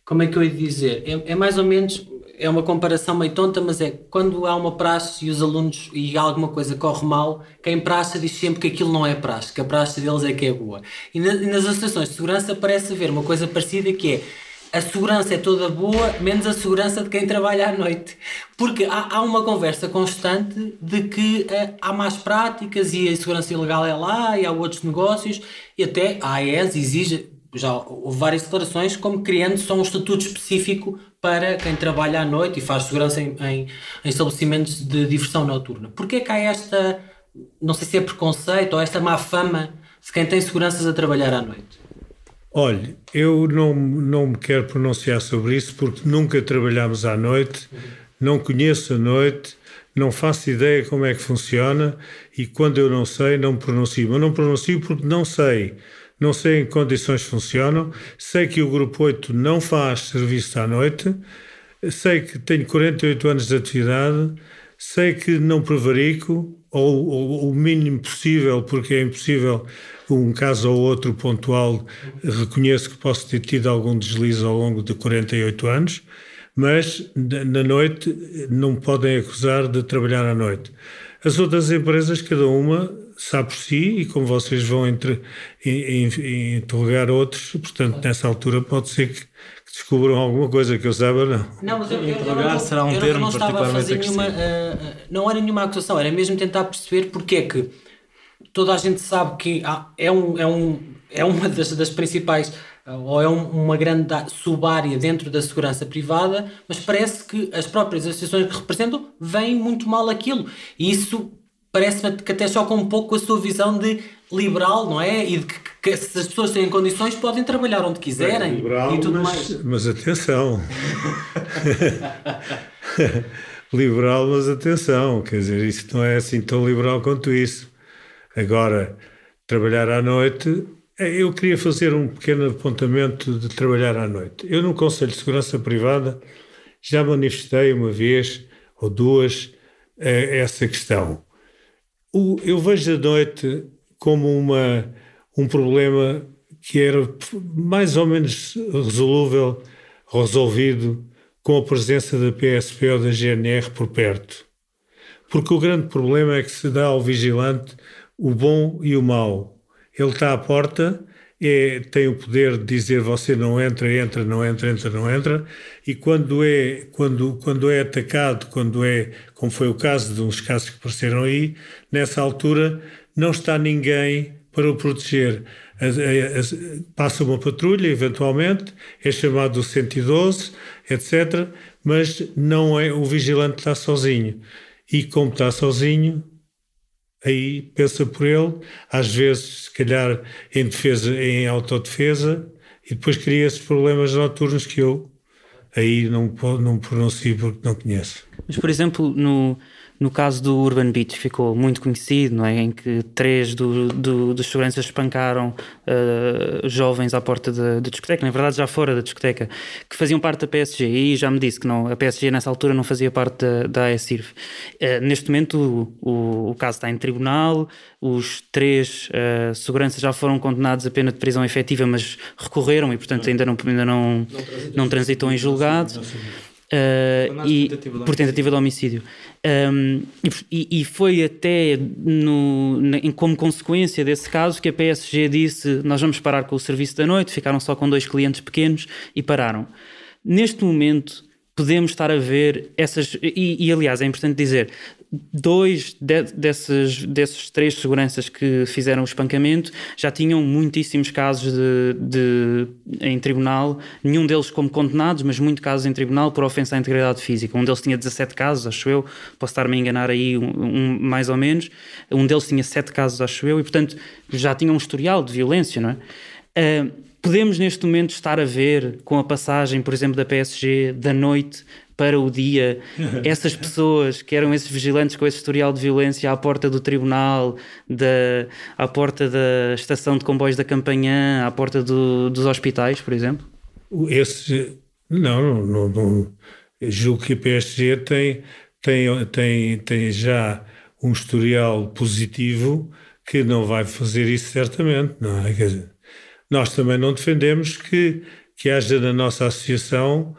Como é que eu ia dizer? É mais ou menos... É uma comparação meio tonta, mas é quando há uma praxe e os alunos e alguma coisa corre mal, quem praxe diz sempre que aquilo não é praxe, que a praxe deles é que é boa. E nas associações de segurança parece haver uma coisa parecida, que é a segurança é toda boa, menos a segurança de quem trabalha à noite. Porque há uma conversa constante de que há más práticas e a segurança ilegal é lá e há outros negócios, e até a AES exige... Já houve várias declarações como criando só um estatuto específico para quem trabalha à noite e faz segurança em estabelecimentos de diversão noturna. Porquê que há esta, não sei se é preconceito ou esta má fama de quem tem seguranças a trabalhar à noite? Olha, eu não me quero pronunciar sobre isso porque nunca trabalhámos à noite, não conheço a noite, não faço ideia como é que funciona e quando eu não sei, não me pronuncio. Mas não pronuncio porque não sei. Não sei em que condições funcionam, sei que o Grupo 8 não faz serviço à noite, sei que tenho 48 anos de atividade, sei que não prevarico, ou o mínimo possível, porque é impossível um caso ou outro pontual, reconheço que posso ter tido algum deslize ao longo de 48 anos, mas na noite não me podem acusar de trabalhar à noite. As outras empresas, cada uma sabe por si e como vocês vão interrogar outros, portanto, nessa altura pode ser que descubram alguma coisa que eu saiba, não. Não, mas interrogar será um termo particularmente agressivo. Não era nenhuma acusação, era mesmo tentar perceber porque é que toda a gente sabe que é uma das principais, ou é uma grande subárea dentro da segurança privada, mas parece que as próprias associações que representam veem muito mal aquilo. E isso parece-me que até choca um pouco com a sua visão de liberal, não é? E de que se as pessoas têm condições podem trabalhar onde quiserem liberal, e tudo mais. Mas atenção. Liberal, mas atenção. Quer dizer, isso não é assim tão liberal quanto isso. Agora, trabalhar à noite... Eu queria fazer um pequeno apontamento de trabalhar à noite. Eu, no Conselho de Segurança Privada, já manifestei uma vez ou duas essa questão. Eu vejo a noite como um problema que era mais ou menos resolvido com a presença da PSP ou da GNR por perto. Porque o grande problema é que se dá ao vigilante o bom e o mau. Ele está à porta, tem o poder de dizer você não entra, não entra, e quando é atacado, como foi o caso de uns casos que apareceram aí, nessa altura não está ninguém para o proteger. passa uma patrulha, eventualmente, é chamado o 112, etc., mas não é, o vigilante está sozinho. E como está sozinho, aí pensa por ele, às vezes, se calhar, em defesa, em autodefesa, e depois cria esses problemas noturnos que eu aí não pronuncio porque não conheço. Mas, por exemplo, no caso do Urban Beach, ficou muito conhecido, não é? Em que 3 dos seguranças espancaram jovens à porta da discoteca, na verdade já fora da discoteca, que faziam parte da PSG, e já me disse que não, a PSG nessa altura não fazia parte da AECIRF. Neste momento o caso está em tribunal, os 3 seguranças já foram condenados a pena de prisão efetiva, mas recorreram e, portanto, ainda não transitam em julgado. Por tentativa de homicídio. E foi até como consequência desse caso que a PSG disse: nós vamos parar com o serviço da noite. Ficaram só com 2 clientes pequenos e pararam. Neste momento podemos estar a ver essas, e aliás é importante dizer, 2 desses 3 seguranças que fizeram o espancamento já tinham muitíssimos casos em tribunal, nenhum deles como condenados, mas muitos casos em tribunal por ofensa à integridade física. Um deles tinha 17 casos, acho eu, posso estar-me a enganar aí mais ou menos, um deles tinha 7 casos, acho eu, e portanto já tinha um historial de violência, não é? Podemos neste momento estar a ver, com a passagem, por exemplo, da PSG, da noite para o dia, essas pessoas que eram esses vigilantes com esse historial de violência à porta do tribunal, à porta da estação de comboios da Campanhã, à porta dos hospitais, por exemplo? Não. Julgo que a PSG tem já um historial positivo que não vai fazer isso certamente, não é? Quer dizer, nós também não defendemos que haja na nossa associação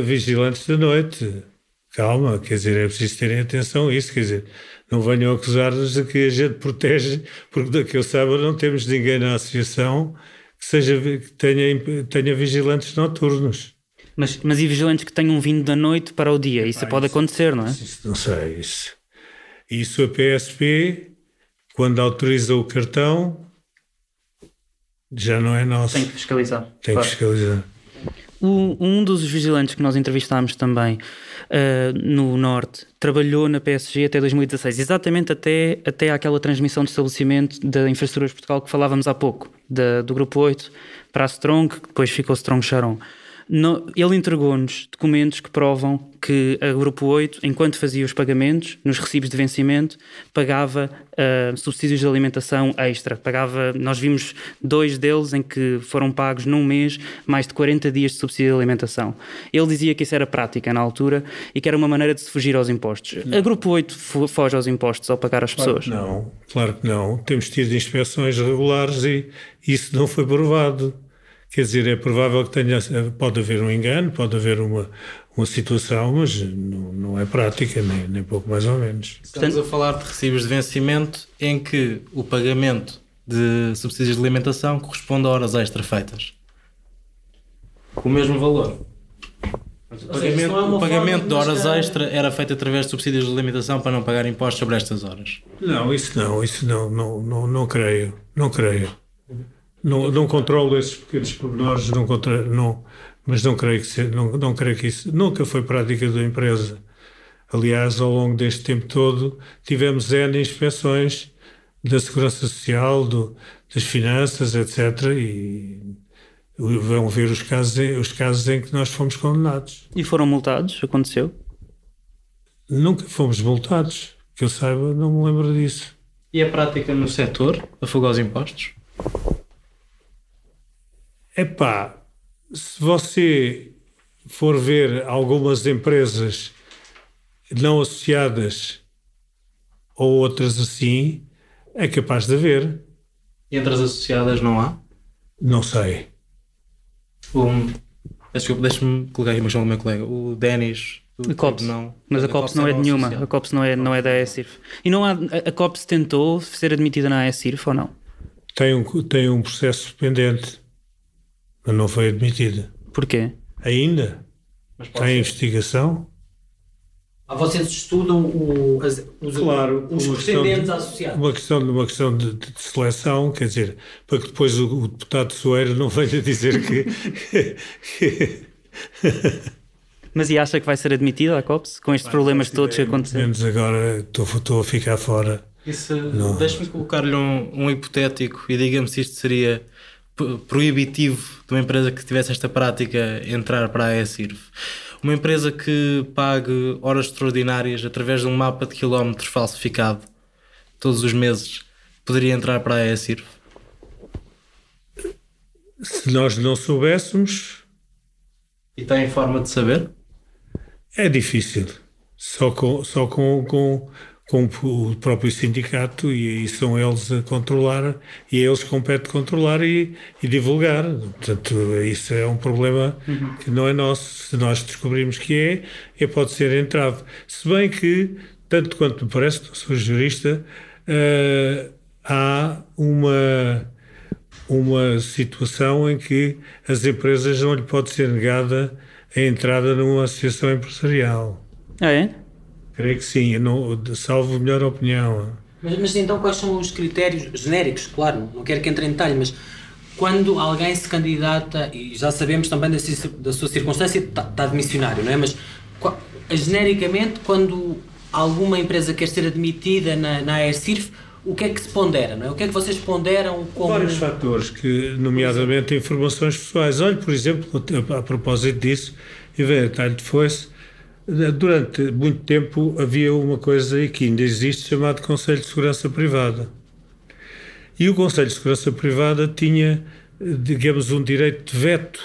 vigilantes da noite. Calma, quer dizer, é preciso terem atenção a isso, quer dizer, não venham acusar-nos de que a gente protege, porque da que eu saiba não temos ninguém na associação que tenha vigilantes noturnos. Mas e vigilantes que tenham vindo da noite para o dia? Isso pode acontecer, não é? Não sei, isso a PSP, quando autoriza o cartão, já não é nosso. Tem que fiscalizar. Tem que fiscalizar. Um dos vigilantes que nós entrevistámos também no Norte trabalhou na PSG até 2016, exatamente até àquela transmissão de estabelecimento da Infraestruturas de Portugal que falávamos há pouco, do Grupo 8 para a Strong, que depois ficou Strong Charon. Ele entregou-nos documentos que provam que a Grupo 8, enquanto fazia os pagamentos, nos recibos de vencimento, pagava subsídios de alimentação extra. Nós vimos 2 deles em que foram pagos num mês mais de 40 dias de subsídio de alimentação. Ele dizia que isso era prática na altura e que era uma maneira de se fugir aos impostos. A Grupo 8 foge aos impostos ao pagar as pessoas? Claro que não. Temos tido inspeções regulares e isso não foi provado. Quer dizer, é provável que pode haver um engano, pode haver uma situação, mas não é prática, nem pouco mais ou menos. Estamos a falar de recibos de vencimento em que o pagamento de subsídios de alimentação corresponde a horas extra feitas. Com o mesmo valor. O pagamento de horas extra era feito através de subsídios de alimentação para não pagar impostos sobre estas horas. Isso não creio. Não controlo esses pequenos pormenores, mas não creio que isso nunca foi prática da empresa. Aliás, ao longo deste tempo todo, tivemos N inspeções da Segurança Social, das finanças, etc. E vão ver os casos em que nós fomos condenados. E foram multados? Aconteceu? Nunca fomos multados. Que eu saiba, não me lembro disso. E a prática no setor, a fuga aos impostos? Se você for ver algumas empresas não associadas ou outras assim, é capaz de haver. E entre as associadas não há? Não sei. Deixa-me colocar aqui uma questão do meu colega. O Denis... A COPS, mas a COPS não é de nenhuma. A COPS não é da AECIRF. E não há, a COPS tentou ser admitida na AECIRF ou não? Tem um processo pendente, mas não foi admitida. Porquê? Ainda? Está em investigação? Vocês estudam os pretendentes associados? Uma questão de seleção, quer dizer, para que depois o deputado Soeiro não venha dizer que... Mas e acha que vai ser admitido à COPS com estes problemas todos que aconteceram? Menos agora estou a ficar fora. Deixe-me colocar-lhe um hipotético e diga-me se isto seria proibitivo de uma empresa que tivesse esta prática entrar para a ESIRV. Uma empresa que pague horas extraordinárias através de um mapa de quilómetros falsificado todos os meses, poderia entrar para a ESIRV? Se nós não soubéssemos... E tem forma de saber? É difícil. Só com o próprio sindicato, e são eles a controlar, e a eles compete controlar e divulgar. Portanto, isso é um problema que não é nosso. Se nós descobrimos que pode ser entrave. Se bem que, tanto quanto me parece, não sou jurista, há uma situação em que as empresas não lhe pode ser negada a entrada numa associação empresarial. Ah, é? Creio que sim, salvo a melhor opinião. Mas então quais são os critérios genéricos? Claro, não quero que entre em detalhe, mas quando alguém se candidata, e já sabemos também da sua circunstância, está de missionário, não é? Mas genericamente, quando alguma empresa quer ser admitida na ESIRV, o que é que se pondera, não é? O que é que vocês ponderam como... Vários fatores, nomeadamente informações pessoais. Olha, por exemplo, a propósito disso, durante muito tempo havia uma coisa que ainda existe, chamado Conselho de Segurança Privada. E o Conselho de Segurança Privada tinha, digamos, um direito de veto.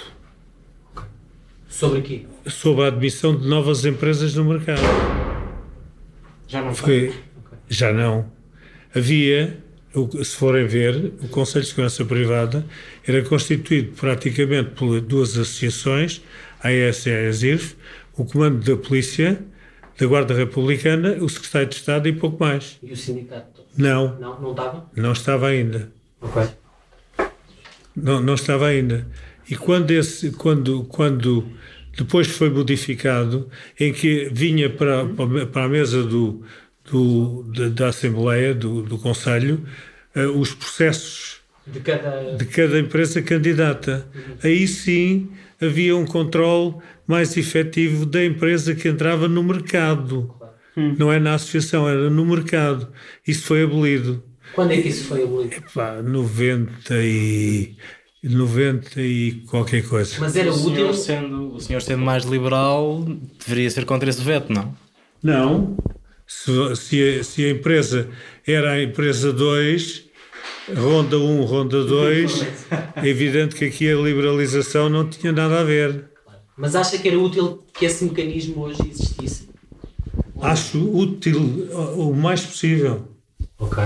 Sobre quê? Sobre a admissão de novas empresas no mercado. Já não foi? Já não. Havia, se forem ver, o Conselho de Segurança Privada era constituído praticamente por duas associações, a AES e a ESIRV, o Comando da Polícia, da Guarda Republicana, o Secretário de Estado e pouco mais. E o sindicato? Não. Não estava? Não estava ainda. Ok. Não estava ainda. E quando depois foi modificado, em que vinha para a mesa da Assembleia, do Conselho, os processos de cada empresa candidata. Aí sim havia um controle mais efetivo da empresa que entrava no mercado. Não é na associação, era no mercado. Isso foi abolido. Quando é que isso foi abolido? 90 e qualquer coisa. Mas era útil... O senhor sendo mais liberal, deveria ser contra esse veto, não? Não. Se a empresa era a empresa 2, ronda 1, ronda 2, é evidente que aqui a liberalização não tinha nada a ver. Mas acha que era útil que esse mecanismo hoje existisse? Acho útil o mais possível. Ok.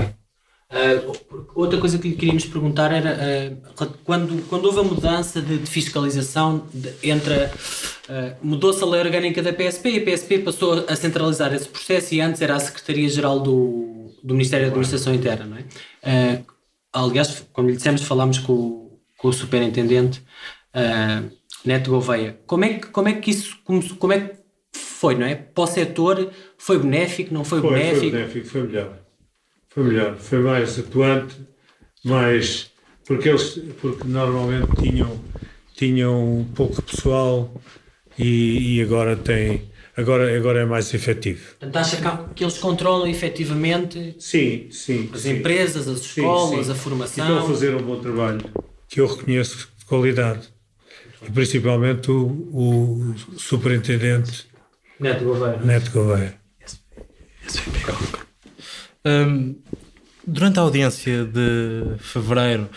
Outra coisa que lhe queríamos perguntar era quando houve a mudança de fiscalização mudou-se a lei orgânica da PSP e a PSP passou a centralizar esse processo, e antes era a Secretaria-Geral do Ministério da Administração Interna, não é? Aliás, como lhe dissemos, falámos com o Superintendente Neto Gouveia. Como é que isso como é que foi, não é? Para o setor foi benéfico, não foi benéfico? Foi benéfico, foi melhor. Foi melhor, foi mais atuante, porque normalmente tinham pouco pessoal e agora é mais efetivo. Portanto, acha que eles controlam efetivamente sim, as empresas, as escolas, sim. A formação? E estão a fazer um bom trabalho, que eu reconheço de qualidade. E principalmente o Superintendente Neto Gouveia. Durante a audiência de fevereiro,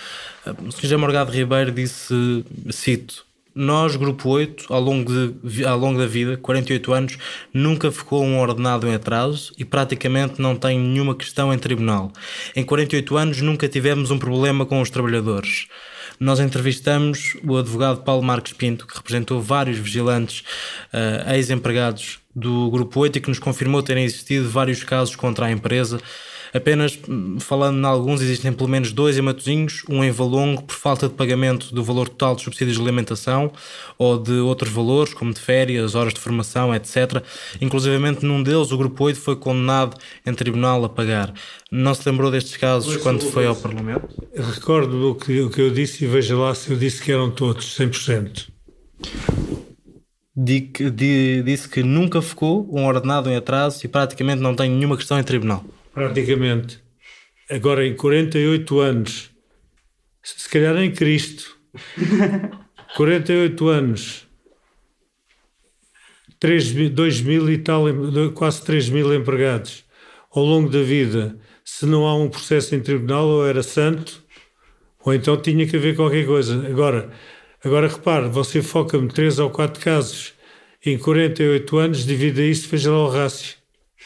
o Sr. José Morgado Ribeiro disse, cito: "Nós, Grupo 8, ao longo da vida, 48 anos, nunca ficou um ordenado em atraso e praticamente não tem nenhuma questão em tribunal. Em 48 anos nunca tivemos um problema com os trabalhadores." Nós entrevistamos o advogado Paulo Marques Pinto, que representou vários vigilantes ex-empregados do Grupo 8 e que nos confirmou terem existido vários casos contra a empresa Apenas falando em alguns, existem pelo menos 2 em Matosinhos, um em Valongo por falta de pagamento do valor total dos subsídios de alimentação ou de outros valores, como de férias, horas de formação, etc. Inclusivamente num deles o Grupo 8 foi condenado em tribunal a pagar. Não se lembrou destes casos quando foi ao Parlamento? Recordo o que eu disse e veja lá se eu disse que eram todos, 100%. Disse que nunca ficou um ordenado em atraso e praticamente não tem nenhuma questão em tribunal. Praticamente. Agora, em 48 anos, se calhar em Cristo, 48 anos, 2 mil e tal, quase 3 mil empregados ao longo da vida, se não há um processo em tribunal, ou era santo, ou então tinha que haver qualquer coisa. Agora repare, você foca-me 3 ou 4 casos em 48 anos, divida isso, veja lá o rácio.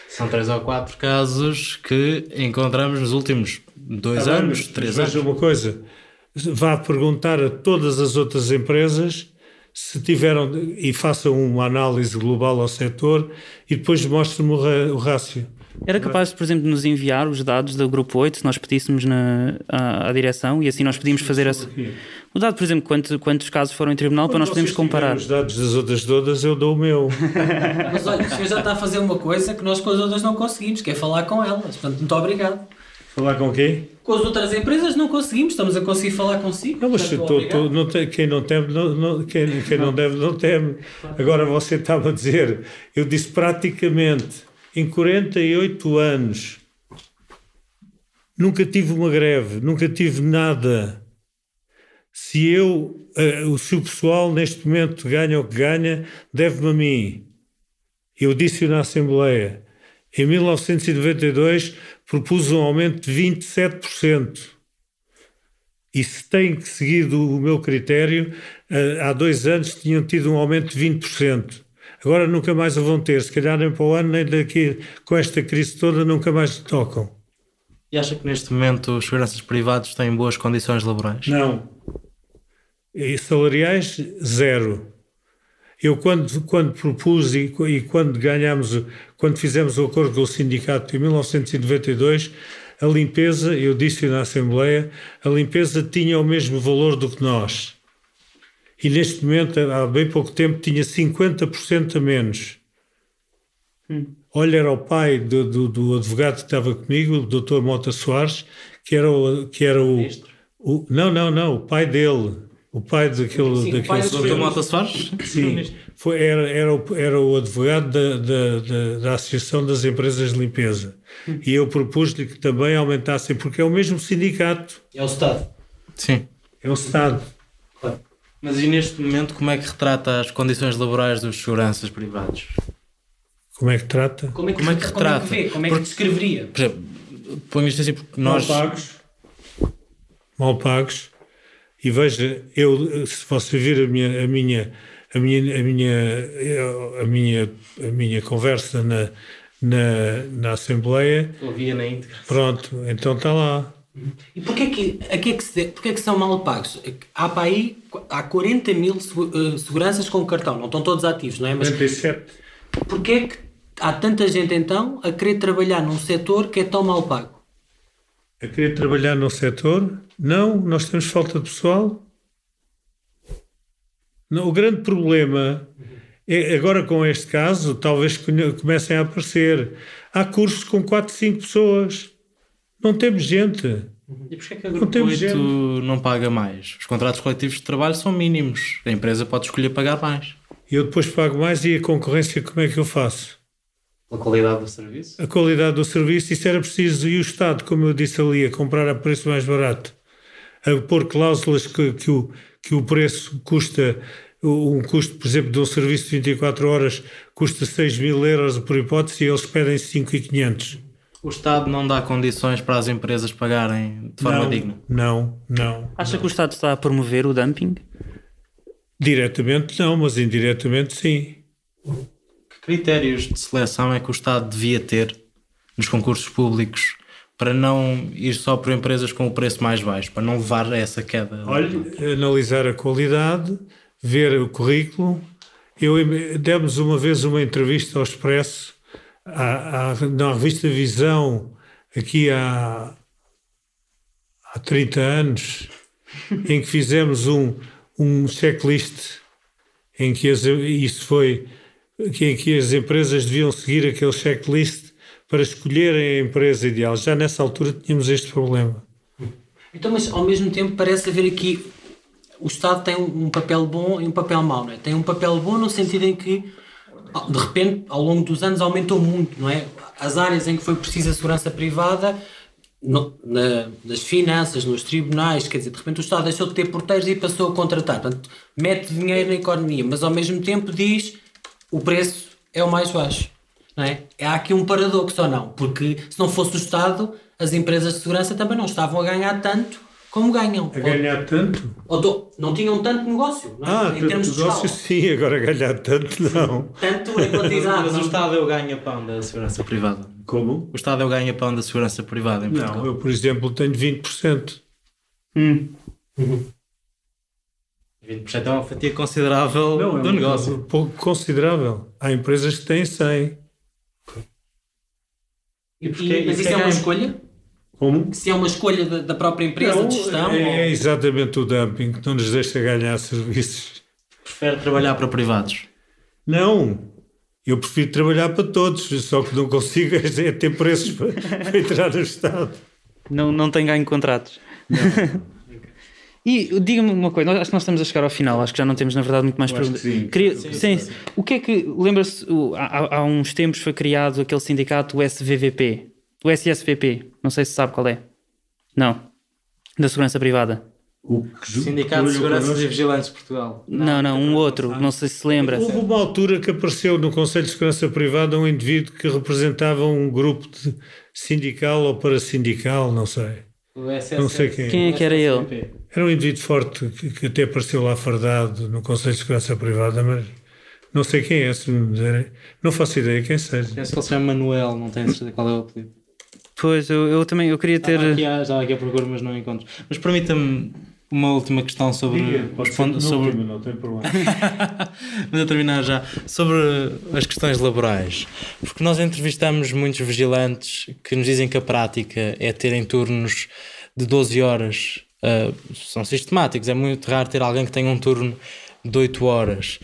São 3 ou 4 casos que encontramos nos últimos 2 anos, 3 anos. Veja uma coisa, vá perguntar a todas as outras empresas se tiveram, e façam uma análise global ao setor e depois mostre-me o rácio. Era capaz, por exemplo, de nos enviar os dados do Grupo 8 se nós pedíssemos à direção e assim nós podíamos fazer essa... O dado, por exemplo, quantos casos foram em tribunal para nós podermos comparar. Os dados das outras todas eu dou o meu. Mas olha, o senhor já está a fazer uma coisa que nós com as outras não conseguimos, que é falar com elas. Portanto, muito obrigado. Falar com quem? Com as outras empresas não conseguimos, estamos a conseguir falar consigo. Não, mas quem não teme, quem não deve, não teme. Agora você estava a dizer, eu disse praticamente, em 48 anos, nunca tive uma greve, nunca tive nada. Se o pessoal neste momento ganha o que ganha, deve-me a mim. Eu disse-o na Assembleia. Em 1992 propus um aumento de 27%. E se tem seguido o meu critério, há 2 anos tinham tido um aumento de 20%. Agora nunca mais o vão ter. Se calhar nem para o ano, nem daqui, com esta crise toda, nunca mais tocam. E acha que neste momento os seguranças privados têm boas condições laborais? Não. E salariais, 0. Eu quando propus e quando quando fizemos o acordo com o sindicato em 1992, a limpeza, eu disse na Assembleia, a limpeza tinha o mesmo valor do que nós. E neste momento, há bem pouco tempo, tinha 50% a menos. Olha, era o pai do advogado que estava comigo, o Dr. Mota Soares, que era o Não, o pai dele. O pai daquele... Sim, o pai do Dr. Mota Soares? Sim, era o advogado da Associação das Empresas de Limpeza. E eu propus-lhe que também aumentassem, porque é o mesmo sindicato. É o Estado. Sim. É o Estado. Claro. Mas e neste momento como é que retrata as condições laborais dos seguranças privados? Como é que trata? Como é que retrata? Como é que descreveria? Por exemplo, ponho isto assim porque nós... Mal pagos. E veja, se você vir a minha conversa na Assembleia, Ouvia na íntegra. Pronto, então está lá. E porquê que são mal pagos? Há para aí, há 40 mil seguranças com cartão, não estão todos ativos, não é? Mas 47. porquê é que há tanta gente então a querer trabalhar num setor que é tão mal pago? A querer trabalhar no setor? Não, nós temos falta de pessoal. Não, o grande problema é, agora com este caso, talvez comecem a aparecer. Há cursos com 4, 5 pessoas. Não temos gente. E porquê que a Grupo 8 não paga mais? Os contratos coletivos de trabalho são mínimos. A empresa pode escolher pagar mais. Eu depois pago mais e a concorrência como é que eu faço? A qualidade do serviço? A qualidade do serviço, isso era preciso. E o Estado, como eu disse ali, a comprar a preço mais barato. A pôr cláusulas que o preço custa, um custo, por exemplo, de um serviço de 24 horas custa 6.000 euros por hipótese e eles pedem 5.500. O Estado não dá condições para as empresas pagarem de forma digna? Não. Acha que o Estado está a promover o dumping? Diretamente não, mas indiretamente sim. Que critérios de seleção é que o Estado devia ter nos concursos públicos para não ir só por empresas com o preço mais baixo, para não levar a essa queda? Olha, analisar a qualidade, ver o currículo. Demos uma vez uma entrevista ao Expresso, na revista Visão, aqui há 30 anos, em que fizemos um checklist em que em que as empresas deviam seguir aquele checklist para escolherem a empresa ideal. Já nessa altura tínhamos este problema. Então, mas ao mesmo tempo parece haver aqui... O Estado tem um papel bom e um papel mau, não é? Tem um papel bom no sentido em que, de repente, ao longo dos anos aumentou muito, não é? As áreas em que foi precisa segurança privada, nas finanças, nos tribunais, quer dizer, de repente o Estado deixou de ter porteiros e passou a contratar. Portanto, mete dinheiro na economia, mas ao mesmo tempo diz o preço é o mais baixo, não é? Há aqui um paradoxo ou não? Porque se não fosse o Estado, as empresas de segurança também não estavam a ganhar tanto como ganham. A ganhar tanto? Não tinham tanto negócio, não é? Em termos de negócio sim, agora ganhar tanto não. Tanto em quantidade. Mas o Estado é o ganha-pão da segurança privada. Como? O Estado é o ganha-pão da segurança privada em Portugal. Não, eu por exemplo tenho 20%. 20% é uma fatia considerável do negócio. Pouco considerável. Há empresas que têm 100%. Mas isso é uma escolha? Como? Se é uma escolha da própria empresa de gestão? É exatamente o dumping que não nos deixa ganhar serviços. Prefere trabalhar para privados? Não, eu prefiro trabalhar para todos, só que não consigo é ter preços para entrar no Estado. Não tem ganho contratos. E diga-me uma coisa, acho que nós estamos a chegar ao final, acho que já não temos na verdade muito mais perguntas. Sim. O que é que, lembra-se, há uns tempos foi criado aquele sindicato, o SVVP. O SSVP, não sei se sabe qual é. Não. Da segurança privada. O Sindicato de Segurança e Vigilantes de Portugal. Não, um outro, não sei se lembra. Houve uma altura que apareceu no Conselho de Segurança Privada um indivíduo que representava um grupo de sindical ou parasindical, não sei. Não sei quem. Quem é que era ele? Era um indivíduo forte que até apareceu lá fardado no Conselho de Segurança Privada, mas não sei quem é, se me dizerem. Não faço ideia quem seja. Penso que ele se chama Manuel, não tenho certeza qual é o apelido. Pois, eu também, eu queria ter... Estava aqui a procurar, mas não encontro. Mas permita-me uma última questão sobre... Não tem problema. Mas a terminar já. Sobre as questões laborais. Porque nós entrevistamos muitos vigilantes que nos dizem que a prática é terem turnos de 12 horas. São sistemáticos. É muito raro ter alguém que tenha um turno de 8 horas.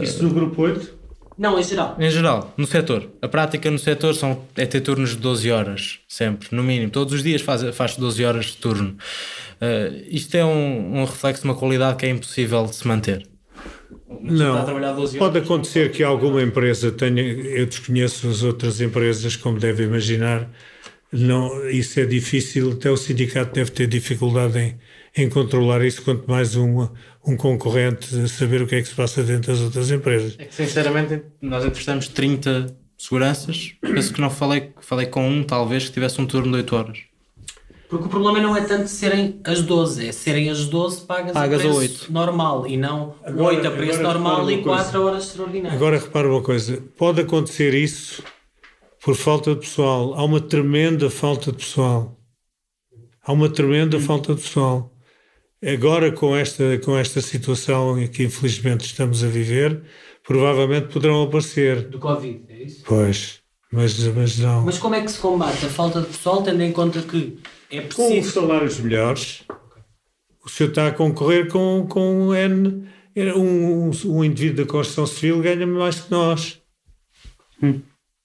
Isso no grupo 8? Não, em geral. Em geral, no setor. A prática no setor é ter turnos de 12 horas, sempre, no mínimo. Todos os dias faz 12 horas de turno. Isto é um reflexo de uma qualidade que é impossível de se manter. Não, pode acontecer que alguma empresa tenha, eu desconheço as outras empresas, como deve imaginar, não, isso é difícil, até o sindicato deve ter dificuldade em controlar isso, quanto mais um concorrente saber o que é que se passa dentro das outras empresas. É que, sinceramente, nós entrevistamos 30 seguranças, penso que não falei com um, talvez, que tivesse um turno de 8 horas. Porque o problema não é tanto serem as 12, é serem as 12 pagas a preço 8. Normal e não 8 a preço normal e 4 horas extraordinárias. Agora repara uma coisa, pode acontecer isso por falta de pessoal. Há uma tremenda falta de pessoal. Falta de pessoal. Agora com esta situação em que infelizmente estamos a viver, provavelmente poderão aparecer. Do Covid, é isso? Pois, mas não. Mas como é que se combate a falta de pessoal, tendo em conta que é preciso... Com os salários melhores, o senhor está a concorrer com um indivíduo da construção civil ganha mais que nós.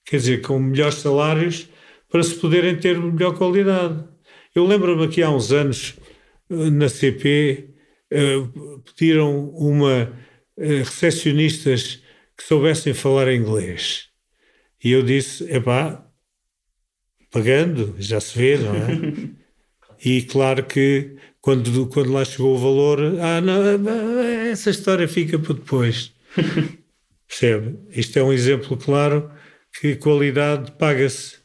Quer dizer, com melhores salários para se poderem ter melhor qualidade. Eu lembro-me que há uns anos, na CP, pediram recepcionistas que soubessem falar inglês. E eu disse, pagando, já se vê, não é? E claro que quando lá chegou o valor, não, essa história fica para depois. Percebe? Isto é um exemplo claro que qualidade paga-se.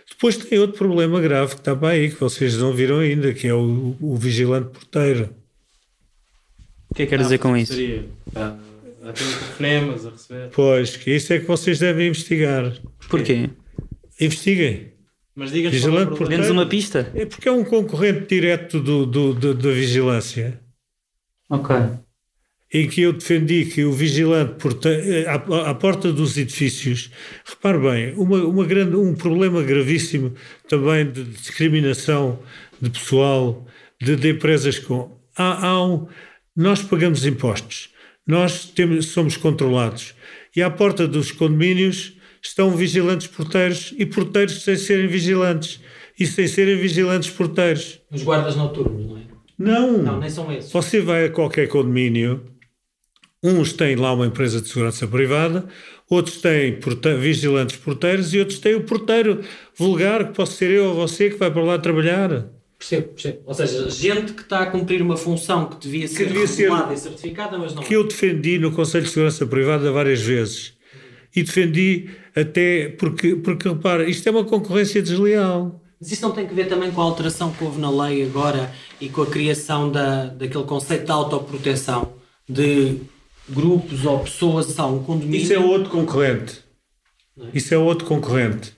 Depois tem outro problema grave que está para aí, que vocês não viram ainda, que é o vigilante porteiro. O que é que quer dizer com isso? A ter telefonemas a receber. Pois, que isso é que vocês devem investigar. Porquê? Investiguem. Mas diga-nos vigilante porteiro. Dê-nos uma pista. É porque é um concorrente direto da vigilância. Ok. em que eu defendi que o vigilante à porta dos edifícios, repare bem, um problema gravíssimo também de discriminação de pessoal, de empresas com... Nós pagamos impostos, somos controlados, e à porta dos condomínios estão vigilantes porteiros e porteiros sem serem vigilantes, e sem serem vigilantes porteiros. Os guardas noturnos, não é? Não, nem são esses. Você vai a qualquer condomínio, uns têm lá uma empresa de segurança privada, outros têm vigilantes porteiros e outros têm o porteiro vulgar, que posso ser eu ou você, que vai para lá trabalhar. Percebo. Ou seja, gente que está a cumprir uma função que devia ser regulada e certificada, mas não. Que eu defendi no Conselho de Segurança Privada várias vezes. E defendi até porque repara, isto é uma concorrência desleal. Mas isso não tem que ver também com a alteração que houve na lei agora e com a criação daquele conceito de autoproteção de grupos ou pessoas, um condomínio... Isso é outro concorrente. Isso é outro concorrente.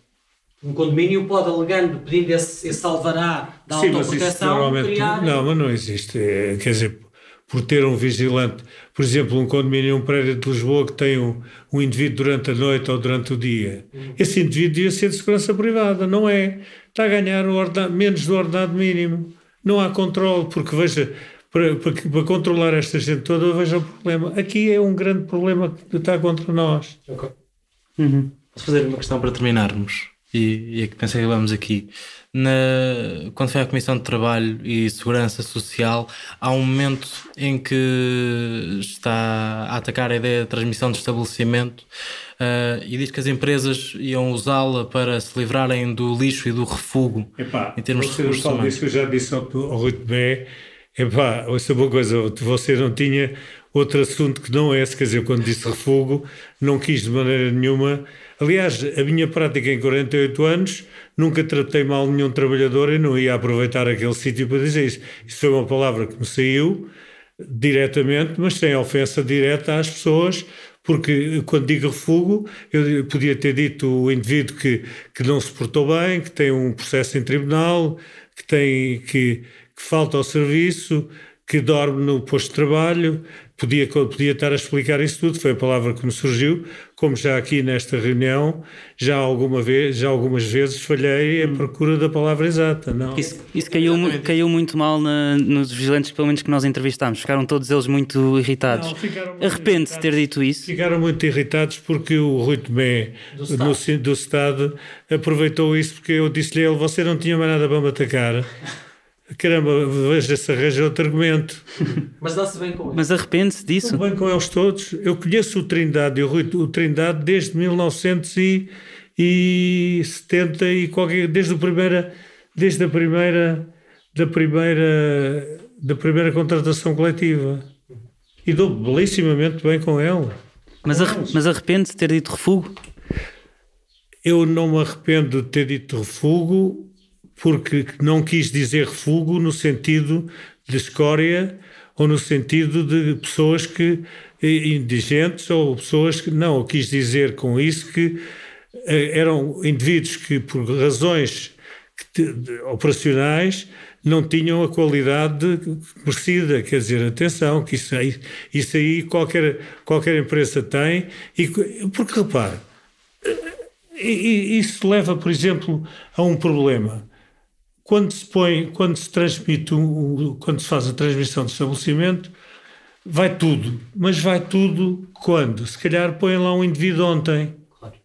Um condomínio pode, alegando, pedindo esse alvará da autoproteção, criar... Não, mas não existe. Quer dizer, por ter um vigilante, por exemplo, um condomínio, um prédio de Lisboa que tem um indivíduo durante a noite ou durante o dia. Esse indivíduo devia ser de segurança privada, não é? Está a ganhar menos do ordenado mínimo. Não há controle, porque veja, para controlar esta gente toda, veja o problema. Aqui é um grande problema que está contra nós. Ok. Posso fazer uma questão para terminarmos? E pensei que vamos aqui. Quando foi à Comissão de Trabalho e Segurança Social, há um momento em que está a atacar a ideia de transmissão de estabelecimento e diz que as empresas iam usá-la para se livrarem do lixo e do refúgio em termos de recursos humanos. Isso eu já disse ao Rui Tomé. Ouça uma coisa, você não tinha outro assunto que não esse, quer dizer, quando disse refúgio, não quis de maneira nenhuma. Aliás, a minha prática em 48 anos, nunca tratei mal nenhum trabalhador e não ia aproveitar aquele sítio para dizer isso. Isso foi uma palavra que me saiu diretamente, mas sem ofensa direta às pessoas, porque quando digo refúgio, eu podia ter dito o indivíduo que não se portou bem, que tem um processo em tribunal, que falta ao serviço, que dorme no posto de trabalho. Podia estar a explicar isso tudo, foi a palavra que me surgiu, como já aqui nesta reunião, já algumas vezes falhei à procura da palavra exata. Não? Isso caiu muito mal nos vigilantes, pelo menos que nós entrevistámos. Ficaram todos eles muito irritados. Arrepende-se de ter dito isso? Ficaram muito irritados porque o Rui Tomé, do Estado, aproveitou isso, porque eu disse-lhe a ele, você não tinha mais nada para me atacar. Caramba, veja se arranja outro argumento. Mas dá-se bem com eles. Mas arrepende-se disso? Estou bem com eles todos. Eu conheço o Trindade e o Trindade desde 1970 e desde a primeira contratação coletiva. E dou belíssimamente bem com ele. Mas arrepende-se de ter dito refúgio? Eu não me arrependo de ter dito refúgio, porque não quis dizer refúgio no sentido de escória ou no sentido de pessoas indigentes ou pessoas que... Não, eu quis dizer com isso que eram indivíduos que, por razões operacionais, não tinham a qualidade merecida. Quer dizer, atenção, que isso aí qualquer empresa tem. Porque, repare, isso leva, por exemplo, a um problema. Quando se faz a transmissão de estabelecimento, vai tudo. Mas vai tudo quando? Se calhar põem lá um indivíduo ontem. Claro.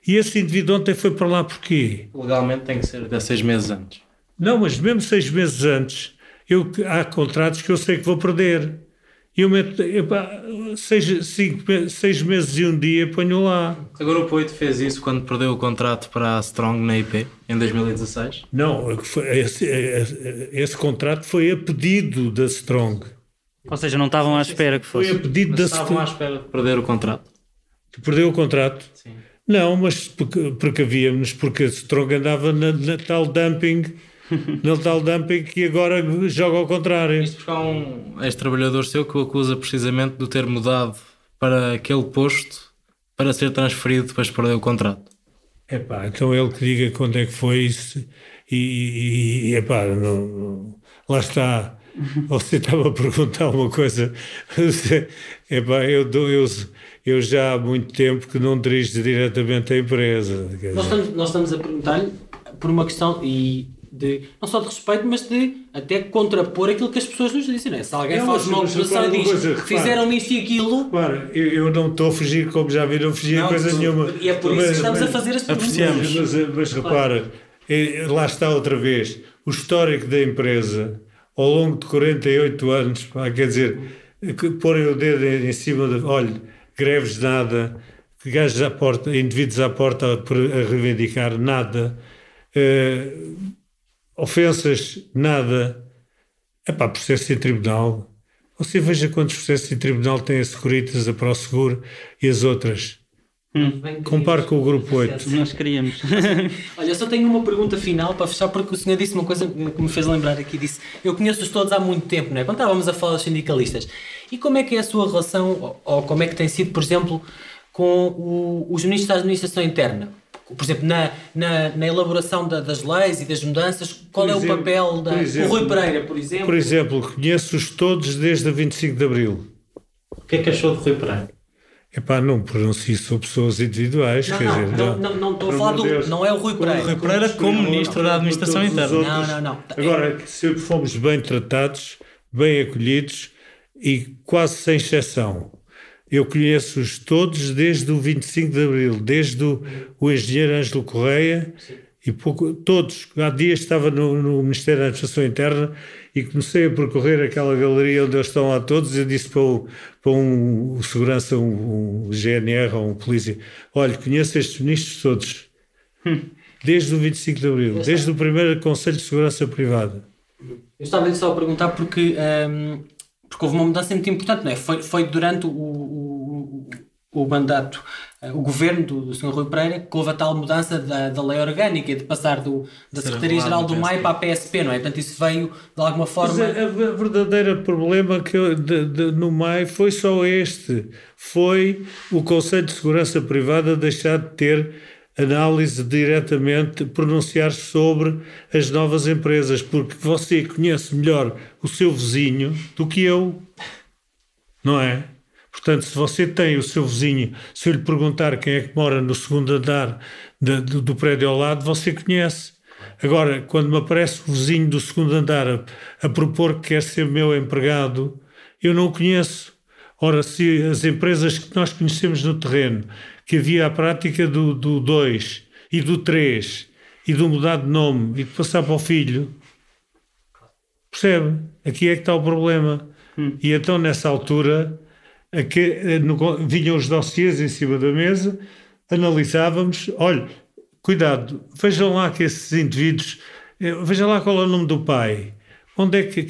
E esse indivíduo ontem foi para lá porquê? Legalmente tem que ser até 6 meses antes. Não, mas mesmo 6 meses antes, há contratos que eu sei que vou perder. Eu meto 6 meses e um dia ponho lá. O Grupo 8 fez isso quando perdeu o contrato para a Strong na IP em 2016? Não, esse contrato foi a pedido da Strong. Ou seja, não estavam à espera que fosse. Foi a pedido da Strong. Estavam à espera de perder o contrato? Perdeu o contrato? Sim. Não, mas porque a Strong andava na tal dumping. No tal dumping que agora joga ao contrário. Isto porque há um ex-trabalhador seu que o acusa precisamente de ter mudado para aquele posto para ser transferido depois de perder o contrato. Então ele que diga quando é que foi isso. Lá está. Você estava a perguntar uma coisa. Epá, eu já há muito tempo que não dirijo diretamente a empresa. Nós estamos a perguntar-lhe por uma questão não só de respeito, mas de até contrapor aquilo que as pessoas nos dizem, não é? Se alguém faz uma acusação e diz fizeram isto e aquilo... Claro, eu não estou a fugir, como já viram, fugir a coisa nenhuma. E é por isso que estamos a fazer as perguntas. Mas repara, lá está outra vez, o histórico da empresa, ao longo de 48 anos, quer dizer, porem o dedo em cima de... Olha, greves nada, gajos à porta, indivíduos à porta a reivindicar nada... ofensas, nada. Epá, processo em tribunal. Você veja quantos processos em tribunal tem a Securitas, a Prosegur e as outras. Compare com o Grupo 8. Nós queríamos. Olha, eu só tenho uma pergunta final para fechar, porque o senhor disse uma coisa que me fez lembrar aqui. Disse, eu conheço-os todos há muito tempo, não é? Quando estávamos a falar dos sindicalistas. E como é que é a sua relação, ou como é que tem sido, por exemplo, com os ministros da administração interna? Por exemplo, na elaboração das leis e das mudanças, qual é o papel o Rui Pereira, por exemplo? Por exemplo, conheço-os todos desde a 25 de Abril. O que é que achou de Rui Pereira? Epá, não pronuncio sobre pessoas individuais. Não estou a falar não é o Rui Pereira. O Rui Pereira como Ministro da Administração Interna. Não. Agora, sempre fomos bem tratados, bem acolhidos e quase sem exceção. Eu conheço-os todos desde o 25 de Abril, desde o engenheiro Ângelo Correia, e todos. Há dias estava no Ministério da Administração Interna e comecei a percorrer aquela galeria onde eles estão lá todos e eu disse para um segurança, um GNR ou um polícia, olha, conheço estes ministros todos, desde o 25 de Abril, desde o primeiro Conselho de Segurança Privada. Eu estava-lhe só a perguntar porque houve uma mudança muito importante, não é? Foi durante o mandato, o governo do Sr. Rui Pereira, que houve a tal mudança da lei orgânica e de passar da Secretaria-Geral do MAI para a PSP, não é? Portanto, isso veio de alguma forma... Mas o verdadeiro problema no MAI foi só este. Foi o Conselho de Segurança Privada deixar de ter análise diretamente, pronunciar sobre as novas empresas, porque você conhece melhor o seu vizinho do que eu, não é? Portanto, se você tem o seu vizinho, se eu lhe perguntar quem é que mora no segundo andar do prédio ao lado, você conhece. Agora, quando me aparece o vizinho do segundo andar a propor que quer ser meu empregado, eu não o conheço. Ora, se as empresas que nós conhecemos no terreno, que havia a prática do 2 e do 3 e do mudar de nome e de passar para o filho, percebe? Aqui é que está o problema. E então, nessa altura, vinham os dossiês em cima da mesa, analisávamos, olha, cuidado, vejam lá que esses indivíduos, vejam lá qual é o nome do pai,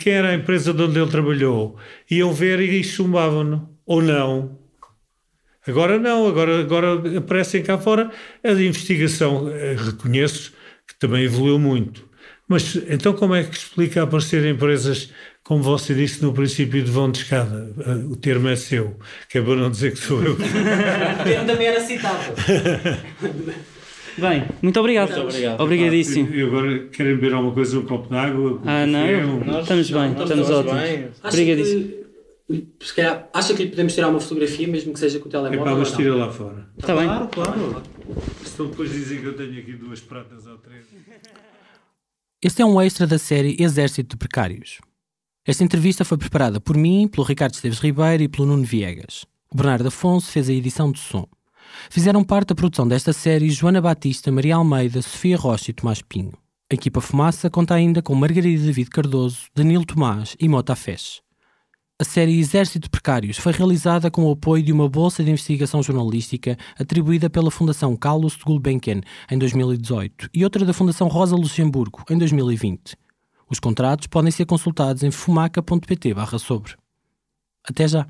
quem era a empresa de onde ele trabalhou, iam ver e chumbavam-no, ou não. Agora não, agora aparecem cá fora. A investigação, reconheço que também evoluiu muito. Mas então como é que explica aparecer empresas, como você disse no princípio, de vão de escada? O termo é seu, que é para não dizer que sou eu. O termo também era citado. Bem, muito obrigado. Obrigadíssimo. E agora querem beber alguma coisa, um copo de água? Não, estamos bem, estamos ótimos. Obrigadíssimo. Se calhar, acha que lhe podemos tirar uma fotografia, mesmo que seja com o telemóvel? Mas tira lá fora. Está bem. Claro. Senão depois dizem que eu tenho aqui 2 pratas ou 3. Este é um extra da série Exército de Precários. Esta entrevista foi preparada por mim, pelo Ricardo Esteves Ribeiro e pelo Nuno Viegas. O Bernardo Afonso fez a edição de som. Fizeram parte da produção desta série Joana Batista, Maria Almeida, Sofia Rocha e Tomás Pinho. A equipa Fumaça conta ainda com Margarida David Cardoso, Danilo Tomás e Mota Feche. A série Exército de Precários foi realizada com o apoio de uma bolsa de investigação jornalística atribuída pela Fundação Carlos de Gulbenkian em 2018 e outra da Fundação Rosa Luxemburgo em 2020. Os contratos podem ser consultados em fumaca.pt/sobre. Até já!